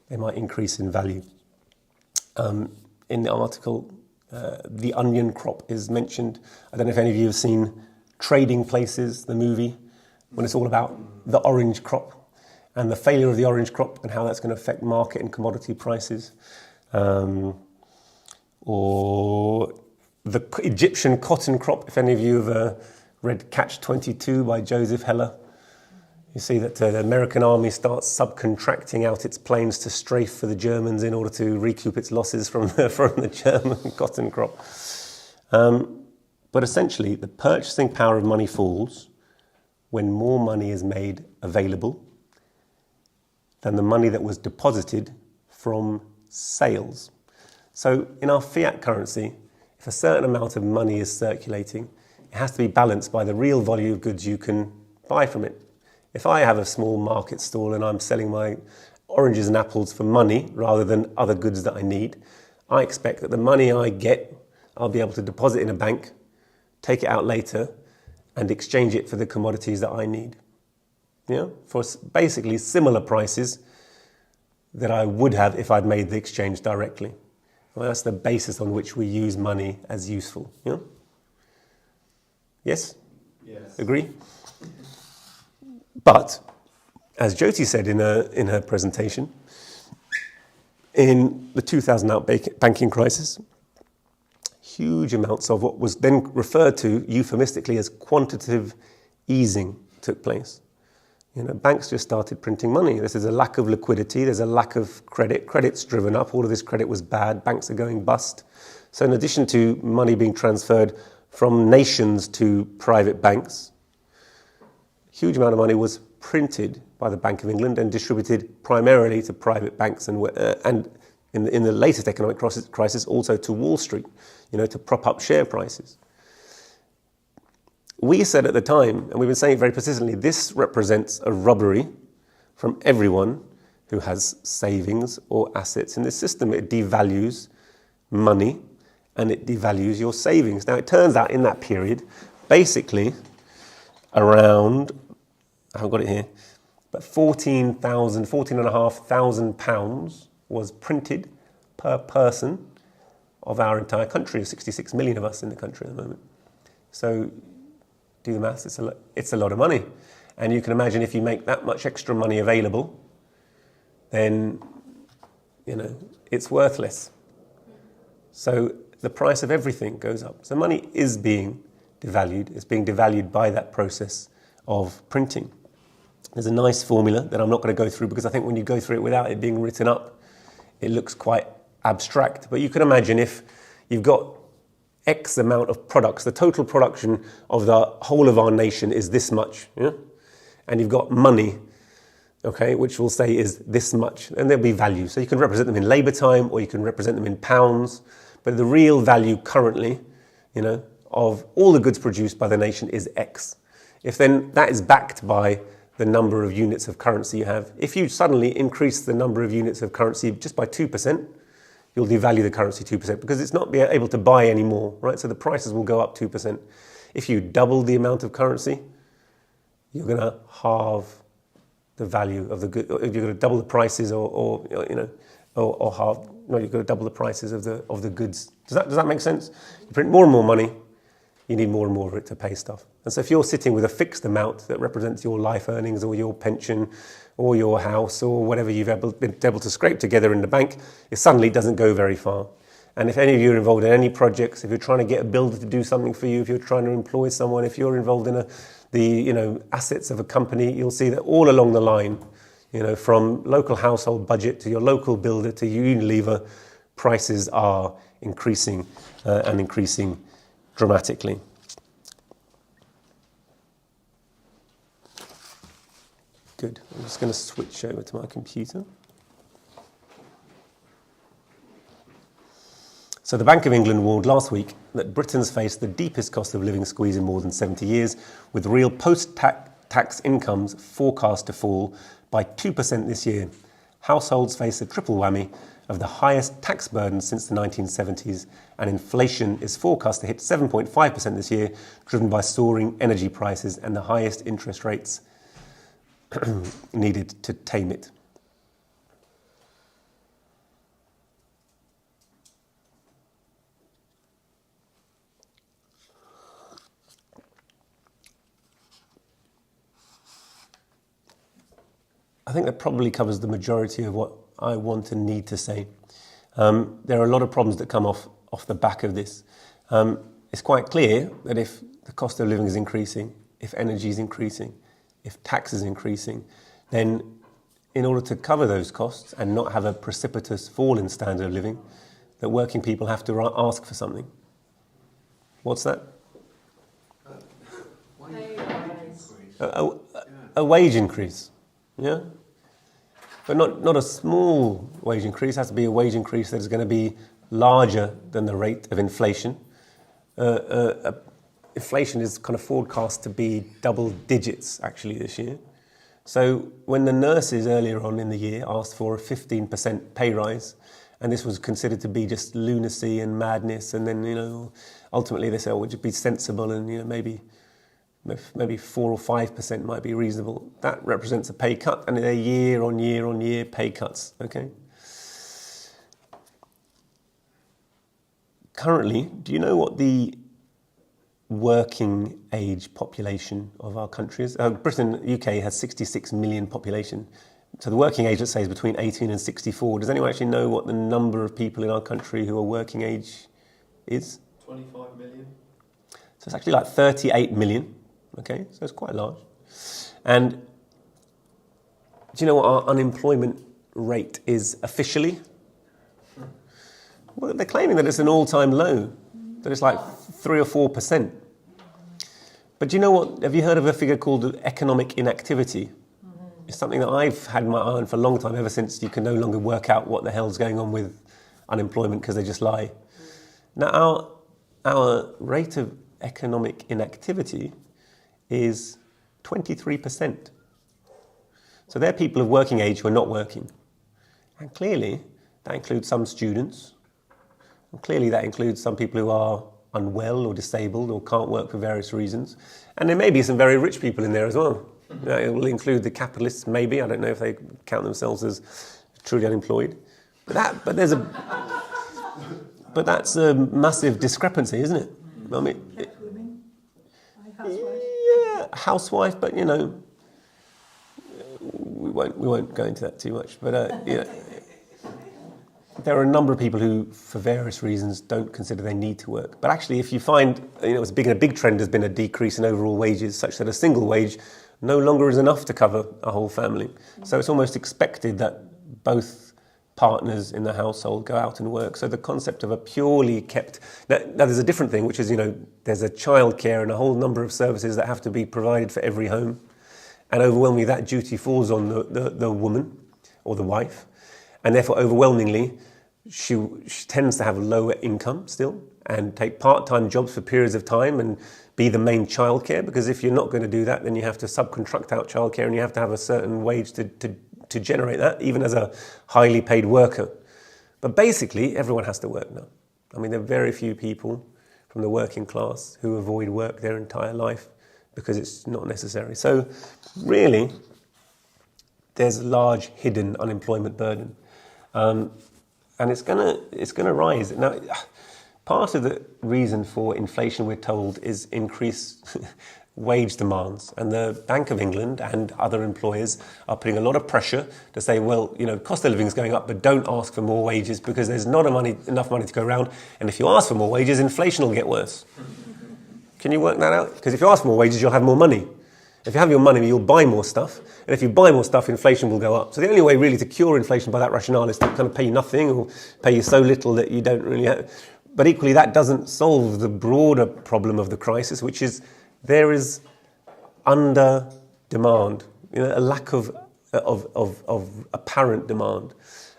they might increase in value. In the article, the onion crop is mentioned. I don't know if any of you have seen Trading Places, the movie, when it's all about the orange crop. and the failure of the orange crop and how that's going to affect market and commodity prices. Or the Egyptian cotton crop, if any of you have read Catch-22 by Joseph Heller. You see that the American army starts subcontracting out its planes to strafe for the Germans in order to recoup its losses from the German cotton crop. But essentially, the purchasing power of money falls when more money is made available than the money that was deposited from sales. So in our fiat currency, if a certain amount of money is circulating, it has to be balanced by the real volume of goods you can buy from it. If I have a small market stall and I'm selling my oranges and apples for money rather than other goods that I need, I expect that the money I get, I'll be able to deposit in a bank, take it out later, and exchange it for the commodities that I need. Yeah, for basically similar prices that I would have if I'd made the exchange directly. Well, that's the basis on which we use money as useful. Yeah? Yes? Yes. Agree? But, as Jyoti said in her presentation, in the 2008 banking crisis, huge amounts of what was then referred to euphemistically as quantitative easing took place. You know, banks just started printing money. This is a lack of liquidity. There's a lack of credit. Credit's driven up. All of this credit was bad. Banks are going bust. So in addition to money being transferred from nations to private banks, a huge amount of money was printed by the Bank of England and distributed primarily to private banks and in the latest economic crisis also to Wall Street, you know, to prop up share prices. We said at the time, and we've been saying it very persistently, this represents a robbery from everyone who has savings or assets in this system. It devalues money and it devalues your savings. Now, it turns out in that period, basically around, I haven't got it here, but £14,500 was printed per person of our entire country, 66 million of us in the country at the moment. So do the maths, it's a lot of money. And you can imagine if you make that much extra money available, then, you know, it's worthless. So the price of everything goes up. So money is being devalued. It's being devalued by that process of printing. There's a nice formula that I'm not going to go through because I think when you go through it without it being written up, it looks quite abstract. But you can imagine if you've got X amount of products, the total production of the whole of our nation is this much, yeah? And you've got money, okay, which we'll say is this much, and there'll be value. So you can represent them in labour time or you can represent them in pounds, but the real value currently, you know, of all the goods produced by the nation is X. If then that is backed by the number of units of currency you have, if you suddenly increase the number of units of currency just by 2%, you'll devalue the currency 2% because it's not able to buy any more, right? So the prices will go up 2%. If you double the amount of currency, you're going to halve the value of the good. You're going to double the prices, or halve. No, you're going to double the prices of the goods. Does that make sense? You print more and more money, you need more and more of it to pay stuff. And so if you're sitting with a fixed amount that represents your life earnings or your pension or your house or whatever you've been able to scrape together in the bank, it suddenly doesn't go very far. And if any of you are involved in any projects, if you're trying to get a builder to do something for you, if you're trying to employ someone, if you're involved in the assets of a company, you'll see that all along the line, you know, from local household budget to your local builder to Unilever, prices are increasing and increasing dramatically. Good. I'm just going to switch over to my computer. So the Bank of England warned last week that Britons face the deepest cost of living squeeze in more than 70 years, with real post-tax incomes forecast to fall by 2% this year. Households face a triple whammy of the highest tax burden since the 1970s, and inflation is forecast to hit 7.5% this year, driven by soaring energy prices and the highest interest rates needed to tame it. I think that probably covers the majority of what I want and need to say. There are a lot of problems that come off the back of this. It's quite clear that if the cost of living is increasing, if energy is increasing, if tax is increasing, then in order to cover those costs and not have a precipitous fall in standard of living, that working people have to ask for something. What's that? A wage increase, yeah? But not a small wage increase. It has to be a wage increase that is going to be larger than the rate of inflation. Inflation is kind of forecast to be double digits, actually, this year. So when the nurses earlier on in the year asked for a 15% pay rise, and this was considered to be just lunacy and madness, and then, ultimately they said, would you be sensible, and, maybe 4 or 5% might be reasonable. That represents a pay cut, and they're year on year pay cuts, okay? Currently, do you know what the working age population of our country is? Britain, UK, has 66 million population. So the working age, let's say, is between 18 and 64. Does anyone actually know what the number of people in our country who are working age is? 25 million. So it's actually like 38 million. Okay, so it's quite large. And do you know what our unemployment rate is officially? Well, they're claiming that it's an all-time low, that it's like 3 or 4%. But do you know what? Have you heard of a figure called economic inactivity? It's something that I've had my eye on for a long time, ever since you can no longer work out what the hell's going on with unemployment because they just lie. Now, our rate of economic inactivity is 23%. So they're people of working age who are not working. And clearly, that includes some students. And clearly, that includes some people who are unwell or disabled or can't work for various reasons. And there may be some very rich people in there as well. It will include the capitalists, maybe. I don't know if they count themselves as truly unemployed. But that's a massive discrepancy, isn't it? I mean, housewife, but we won't go into that too much. But there are a number of people who, for various reasons, don't consider they need to work. But actually, if you find, a big trend has been a decrease in overall wages, such that a single wage no longer is enough to cover a whole family. So it's almost expected that both partners in the household go out and work. So the concept of a purely kept... Now there's a different thing, which is, there's a childcare and a whole number of services that have to be provided for every home. And overwhelmingly, that duty falls on the woman or the wife. And therefore, overwhelmingly, she tends to have a lower income still and take part-time jobs for periods of time and be the main childcare, because if you're not going to do that, then you have to subcontract out childcare and you have to have a certain wage to generate that, even as a highly paid worker. But basically, everyone has to work now. I mean, there are very few people from the working class who avoid work their entire life because it's not necessary. So really, there's a large hidden unemployment burden. And it's gonna rise. Now, part of the reason for inflation, we're told, is increased wage demands. And the Bank of England and other employers are putting a lot of pressure to say, well, cost of living is going up, but don't ask for more wages because there's not enough money to go around. And if you ask for more wages, inflation will get worse. Can you work that out? Because if you ask for more wages, you'll have more money. If you have your money, you'll buy more stuff. And if you buy more stuff, inflation will go up. So the only way really to cure inflation by that rationale is to kind of pay you nothing or pay you so little that you don't really have. But equally, that doesn't solve the broader problem of the crisis, which is there is under demand, a lack of apparent demand,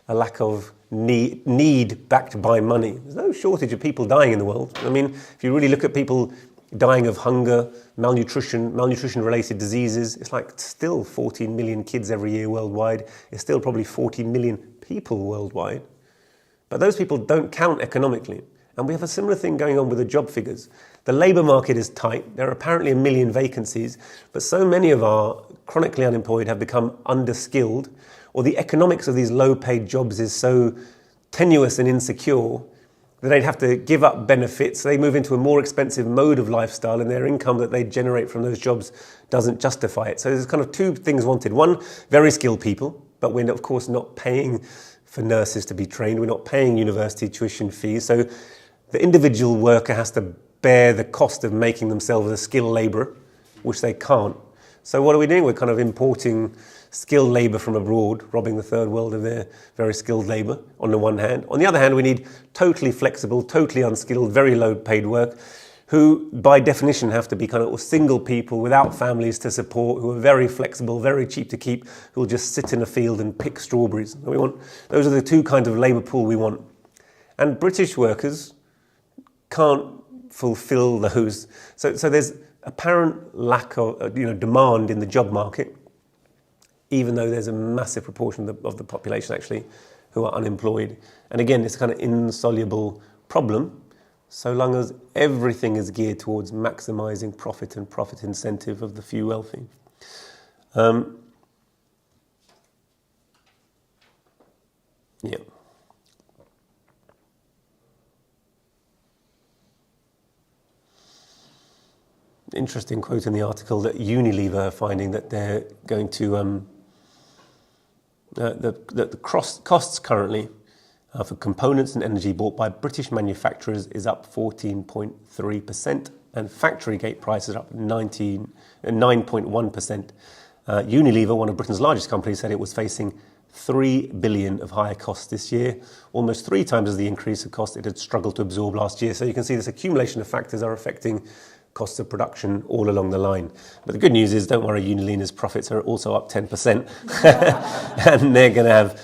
a lack of need backed by money. There's no shortage of people dying in the world. I mean, if you really look at people dying of hunger, malnutrition-related diseases, it's like still 14 million kids every year worldwide. It's still probably 40 million people worldwide. But those people don't count economically. And we have a similar thing going on with the job figures. The labour market is tight. There are apparently 1 million vacancies, but so many of our chronically unemployed have become underskilled, or the economics of these low-paid jobs is so tenuous and insecure they'd have to give up benefits. They move into a more expensive mode of lifestyle, and their income that they generate from those jobs doesn't justify it. So there's kind of two things wanted. One, very skilled people, but we're of course not paying for nurses to be trained. We're not paying university tuition fees. So the individual worker has to bear the cost of making themselves a skilled labourer, which they can't. So what are we doing? We're kind of importing skilled labour from abroad, robbing the third world of their very skilled labour on the one hand. On the other hand, we need totally flexible, totally unskilled, very low paid work, who by definition have to be kind of single people without families to support, who are very flexible, very cheap to keep, who will just sit in a field and pick strawberries. Those are the two kinds of labour pool we want. And British workers can't fulfil those. So there's apparent lack of demand in the job market, even though there's a massive proportion of the population actually who are unemployed. And again, it's a kind of insoluble problem so long as everything is geared towards maximising profit and profit incentive of the few wealthy. Yeah. Interesting quote in the article that Unilever are finding that they're going to the costs currently for components and energy bought by British manufacturers is up 14.3%, and factory gate prices are up 9.1%. Unilever, one of Britain's largest companies, said it was facing 3 billion of higher costs this year, almost 3 times as the increase of cost it had struggled to absorb last year. So you can see this accumulation of factors are affecting costs of production all along the line. But the good news is, don't worry, Unilever's profits are also up 10%, and they're going to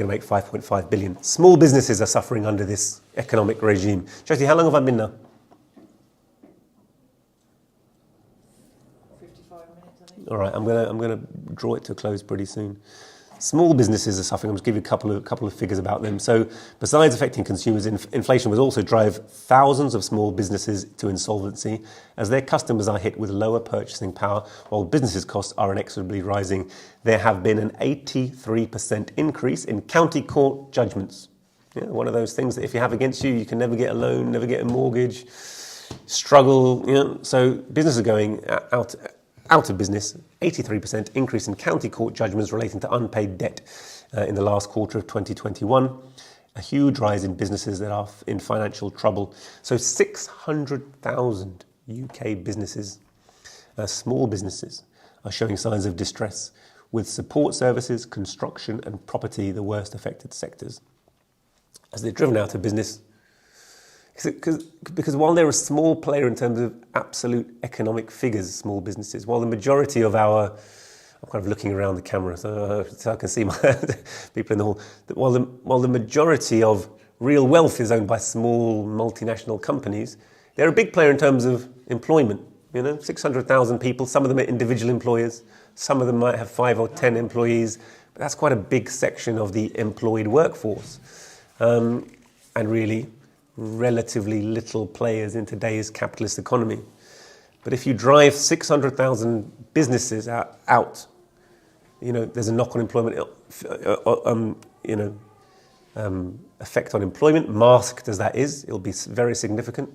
make 5.5 billion. Small businesses are suffering under this economic regime. Jyoti, how long have I been now? 55 minutes, I think. All right, I'm going to draw it to a close pretty soon. Small businesses are suffering. I'll just give you a couple of figures about them. So besides affecting consumers, inflation will also drive thousands of small businesses to insolvency as their customers are hit with lower purchasing power while businesses' costs are inexorably rising. There have been an 83% increase in county court judgments. Yeah, one of those things that if you have against you, you can never get a loan, never get a mortgage, struggle. So businesses are going out of business. 83% increase in county court judgments relating to unpaid debt in the last quarter of 2021. A huge rise in businesses that are in financial trouble. So 600,000 UK businesses, small businesses, are showing signs of distress, with support services, construction and property the worst affected sectors. As they're driven out of business, because while they're a small player in terms of absolute economic figures, small businesses, while the majority of I'm kind of looking around the camera so I can see my people in the hall, while the majority of real wealth is owned by small multinational companies, they're a big player in terms of employment. 600,000 people, some of them are individual employers, some of them might have 5 or 10 employees, but that's quite a big section of the employed workforce. And really, relatively little players in today's capitalist economy. But if you drive 600,000 businesses out, there's a knock-on employment, effect on employment, masked as that is, it'll be very significant.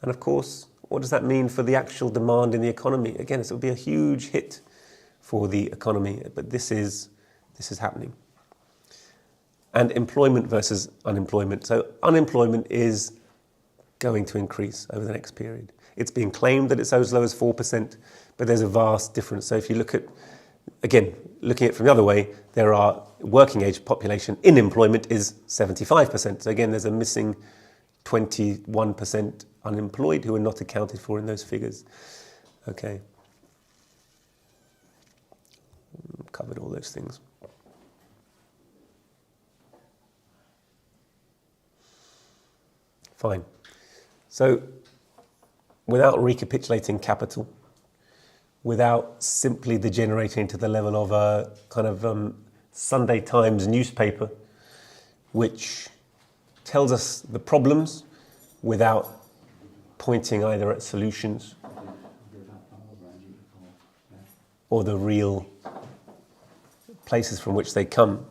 And of course, what does that mean for the actual demand in the economy? Again, it will be a huge hit for the economy, but this is happening. And employment versus unemployment. So unemployment is going to increase over the next period. It's being claimed that it's as low as 4%, but there's a vast difference. So if you look at, again, looking at it from the other way, there are working age population in employment is 75%. So again, there's a missing 21% unemployed who are not accounted for in those figures. Okay. Covered all those things. Fine. So, without recapitulating capital, without simply degenerating to the level of a kind of Sunday Times newspaper, which tells us the problems without pointing either at solutions or the real places from which they come,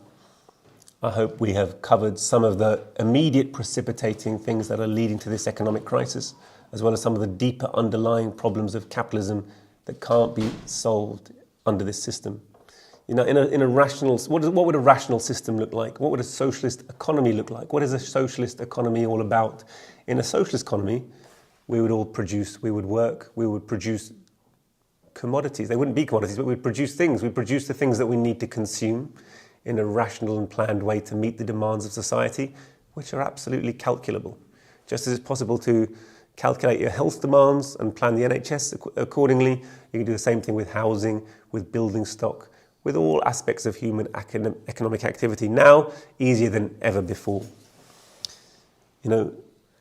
I hope we have covered some of the immediate precipitating things that are leading to this economic crisis, as well as some of the deeper underlying problems of capitalism that can't be solved under this system. In a rational, what would a rational system look like? What would a socialist economy look like? What is a socialist economy all about? In a socialist economy, we would all produce, we would work, we would produce commodities. They wouldn't be commodities, but we'd produce things. We'd produce the things that we need to consume in a rational and planned way to meet the demands of society, which are absolutely calculable. Just as it's possible to calculate your health demands and plan the NHS accordingly, you can do the same thing with housing, with building stock, with all aspects of human economic activity, now easier than ever before.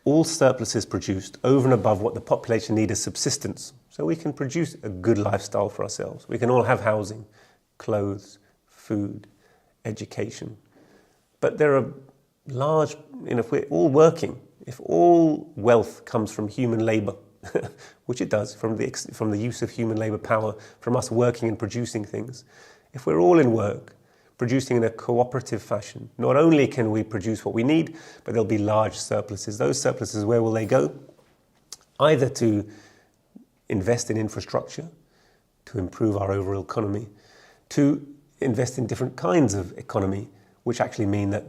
All surpluses produced over and above what the population need as subsistence, so we can produce a good lifestyle for ourselves. We can all have housing, clothes, food, education. But there are large, if we're all working, if all wealth comes from human labour, which it does, from the use of human labour power, from us working and producing things, if we're all in work, producing in a cooperative fashion, not only can we produce what we need, but there'll be large surpluses. Those surpluses, where will they go? Either to invest in infrastructure, to improve our overall economy, to invest in different kinds of economy, which actually mean that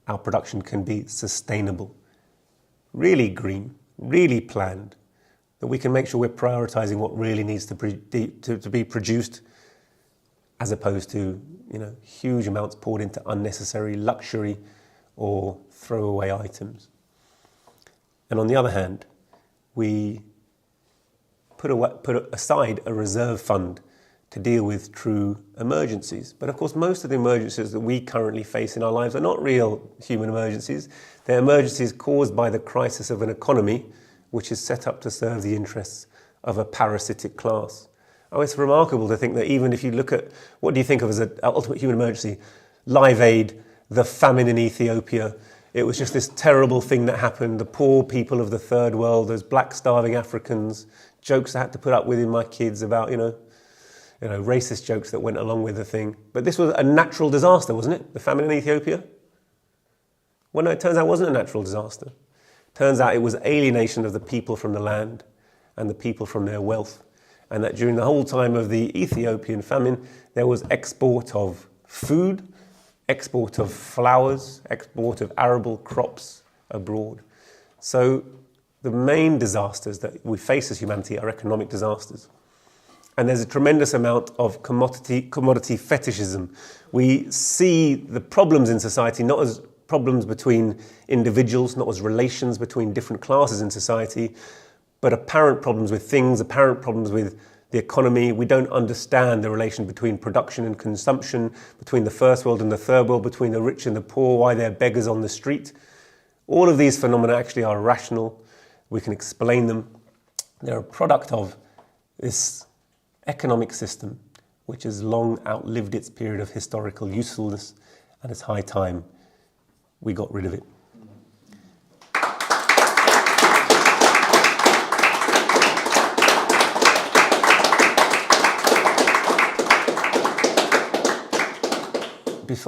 our production can be sustainable, really green, really planned, that we can make sure we're prioritising what really needs to be produced, as opposed to huge amounts poured into unnecessary luxury or throwaway items. And on the other hand, we put aside a reserve fund to deal with true emergencies. But of course, most of the emergencies that we currently face in our lives are not real human emergencies. They're emergencies caused by the crisis of an economy which is set up to serve the interests of a parasitic class. Oh, it's remarkable to think that even if you look at, what do you think of as an ultimate human emergency? Live Aid, the famine in Ethiopia. It was just this terrible thing that happened. The poor people of the third world, those black starving Africans, jokes I had to put up with in my kids about, racist jokes that went along with the thing. But this was a natural disaster, wasn't it? The famine in Ethiopia? Well, no, it turns out it wasn't a natural disaster. Turns out it was alienation of the people from the land and the people from their wealth. And that during the whole time of the Ethiopian famine, there was export of food, export of flowers, export of arable crops abroad. So the main disasters that we face as humanity are economic disasters. And there's a tremendous amount of commodity fetishism. We see the problems in society not as problems between individuals, not as relations between different classes in society, but apparent problems with things, apparent problems with the economy. We don't understand the relation between production and consumption, between the first world and the third world, between the rich and the poor, why they're beggars on the street. All of these phenomena actually are rational. We can explain them. They're a product of this economic system, which has long outlived its period of historical usefulness, and it's high time we got rid of it.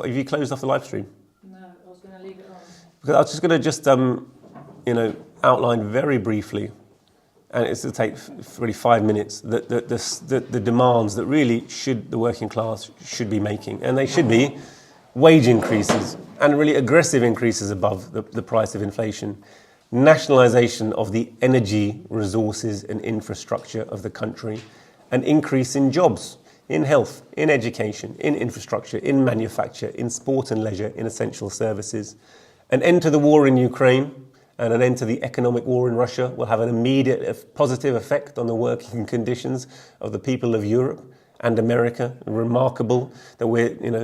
Have you closed off the live stream? No, I was going to leave it on. Because I was just going to outline very briefly, and it's to take really 5 minutes, the demands that really the working class should be making. And they should be wage increases and really aggressive increases above the price of inflation, nationalisation of the energy resources and infrastructure of the country, an increase in jobs, in health, in education, in infrastructure, in manufacture, in sport and leisure, in essential services. An end to the war in Ukraine and an end to the economic war in Russia will have an immediate positive effect on the working conditions of the people of Europe and America. Remarkable that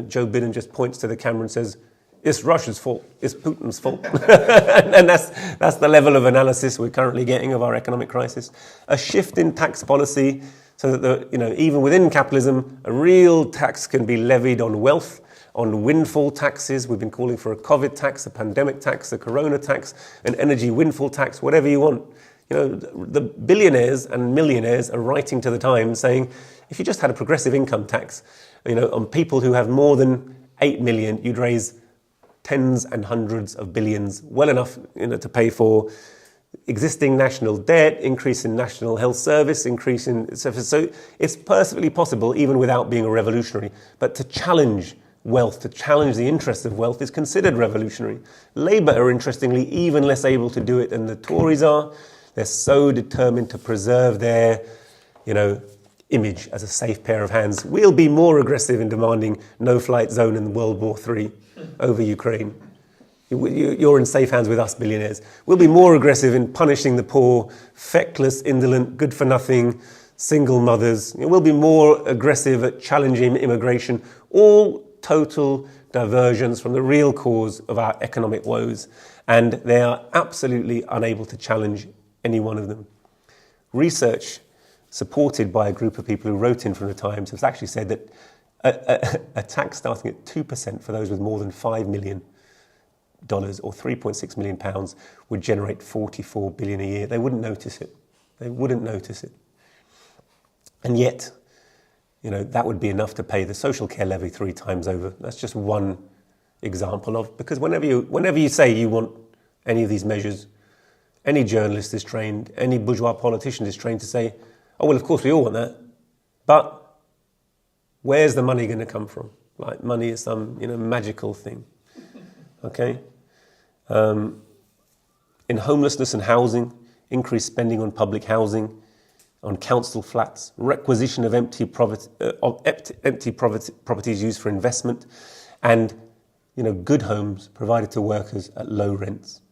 Joe Biden just points to the camera and says, it's Russia's fault, it's Putin's fault. And that's the level of analysis we're currently getting of our economic crisis. A shift in tax policy so that even within capitalism, a real tax can be levied on wealth, on windfall taxes. We've been calling for a COVID tax, a pandemic tax, a corona tax, an energy windfall tax, whatever you want. The billionaires and millionaires are writing to the Times saying, if you just had a progressive income tax, on people who have more than 8 million, you'd raise tens and hundreds of billions, well enough to pay for existing national debt, increase in national health service, increase in... So it's perfectly possible, even without being a revolutionary, but to challenge wealth, to challenge the interests of wealth is considered revolutionary. Labour are, interestingly, even less able to do it than the Tories are. They're so determined to preserve their, image as a safe pair of hands. We'll be more aggressive in demanding no-flight zone in World War III over Ukraine. You're in safe hands with us, billionaires. We'll be more aggressive in punishing the poor, feckless, indolent, good-for-nothing, single mothers. We'll be more aggressive at challenging immigration, all total diversions from the real cause of our economic woes. And they are absolutely unable to challenge any one of them. Research supported by a group of people who wrote in from the Times has actually said that a tax starting at 2% for those with more than $5 million or £3.6 million would generate $44 billion a year. They wouldn't notice it. They wouldn't notice it. And yet, that would be enough to pay the social care levy 3 times over. That's just one example of, because whenever you say you want any of these measures, any journalist is trained, any bourgeois politician is trained to say, oh, well, of course we all want that, but where's the money going to come from? Like money is some, magical thing. Okay? In homelessness and housing, increased spending on public housing, on council flats, requisition of empty properties used for investment, and good homes provided to workers at low rents.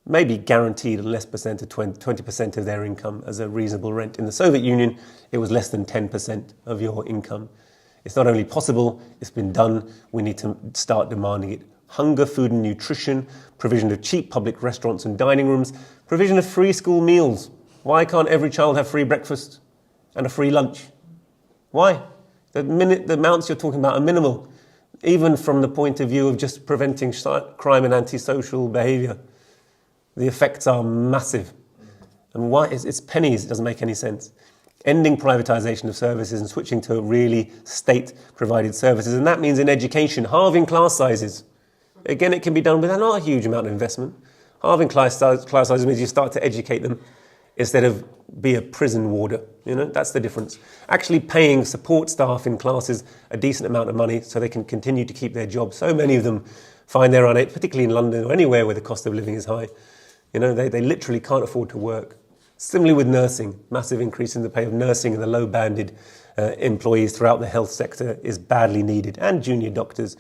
Maybe guaranteed a less percent of 20% of their income as a reasonable rent. In the Soviet Union, it was less than 10% of your income. It's not only possible, it's been done. We need to start demanding it. Hunger, food and nutrition, provision of cheap public restaurants and dining rooms, provision of free school meals. Why can't every child have free breakfast and a free lunch? Why? The amounts you're talking about are minimal, even from the point of view of just preventing crime and antisocial behaviour. The effects are massive. And why? It's pennies. It doesn't make any sense. Ending privatisation of services and switching to really state-provided services. And that means in education, halving class sizes. Again, it can be done without not a huge amount of investment. Halving class sizes means you start to educate them instead of be a prison warder. That's the difference. Actually paying support staff in classes a decent amount of money so they can continue to keep their jobs. So many of them find they're unable, particularly in London or anywhere where the cost of living is high. They literally can't afford to work. Similarly with nursing, massive increase in the pay of nursing and the low-banded employees throughout the health sector is badly needed, and junior doctors.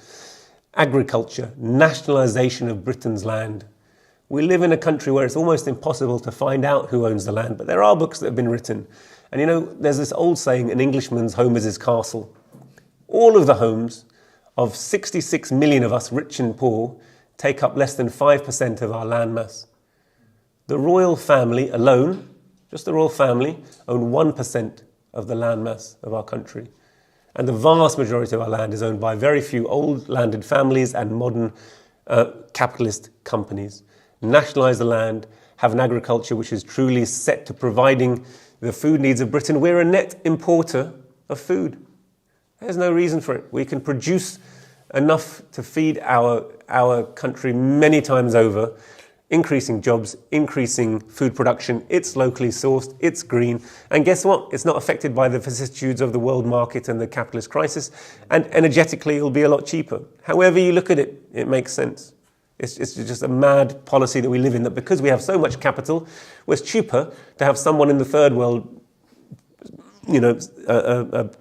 Agriculture, nationalisation of Britain's land. We live in a country where it's almost impossible to find out who owns the land, but there are books that have been written. And there's this old saying, an Englishman's home is his castle. All of the homes of 66 million of us, rich and poor, take up less than 5% of our land mass. The royal family alone, just the royal family, own 1% of the land mass of our country. And the vast majority of our land is owned by very few old landed families and modern capitalist companies. Nationalise the land, have an agriculture which is truly set to providing the food needs of Britain. We're a net importer of food. There's no reason for it. We can produce enough to feed our country many times over, increasing jobs, increasing food production. It's locally sourced, it's green. And guess what? It's not affected by the vicissitudes of the world market and the capitalist crisis. And energetically, it'll be a lot cheaper. However you look at it, it makes sense. It's just a mad policy that we live in, that because we have so much capital, well, it's cheaper to have someone in the third world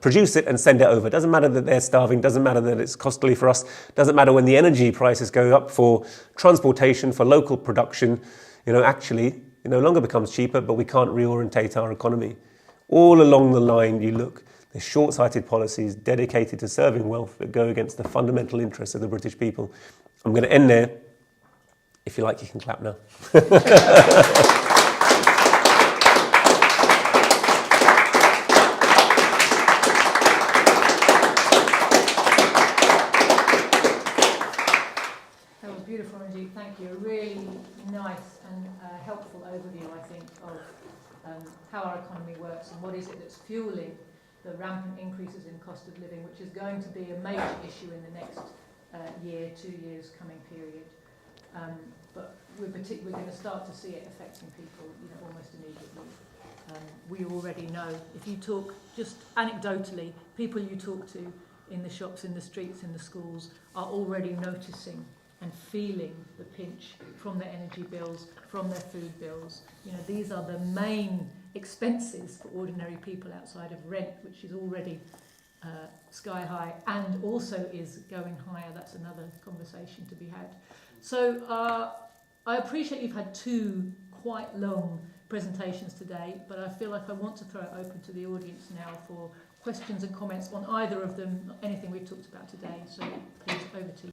produce it and send it over. Doesn't matter that they're starving, doesn't matter that it's costly for us, doesn't matter when the energy prices go up for transportation, for local production. Actually, it no longer becomes cheaper, but we can't reorientate our economy. All along the line, you look, there's short-sighted policies dedicated to serving wealth that go against the fundamental interests of the British people. I'm going to end there. If you like, you can clap now. Beautiful, Ranjeet. Thank you. A really nice and helpful overview, I think, of how our economy works and what is it that's fueling the rampant increases in cost of living, which is going to be a major issue in the next year, 2 years coming period. But we're going to start to see it affecting people, almost immediately. We already know, if you talk, just anecdotally, people you talk to in the shops, in the streets, in the schools, are already noticing and feeling the pinch from their energy bills, from their food bills. These are the main expenses for ordinary people outside of rent, which is already sky high and also is going higher. That's another conversation to be had. So I appreciate you've had 2 quite long presentations today, but I feel like I want to throw it open to the audience now for questions and comments on either of them, anything we've talked about today. So please, over to you.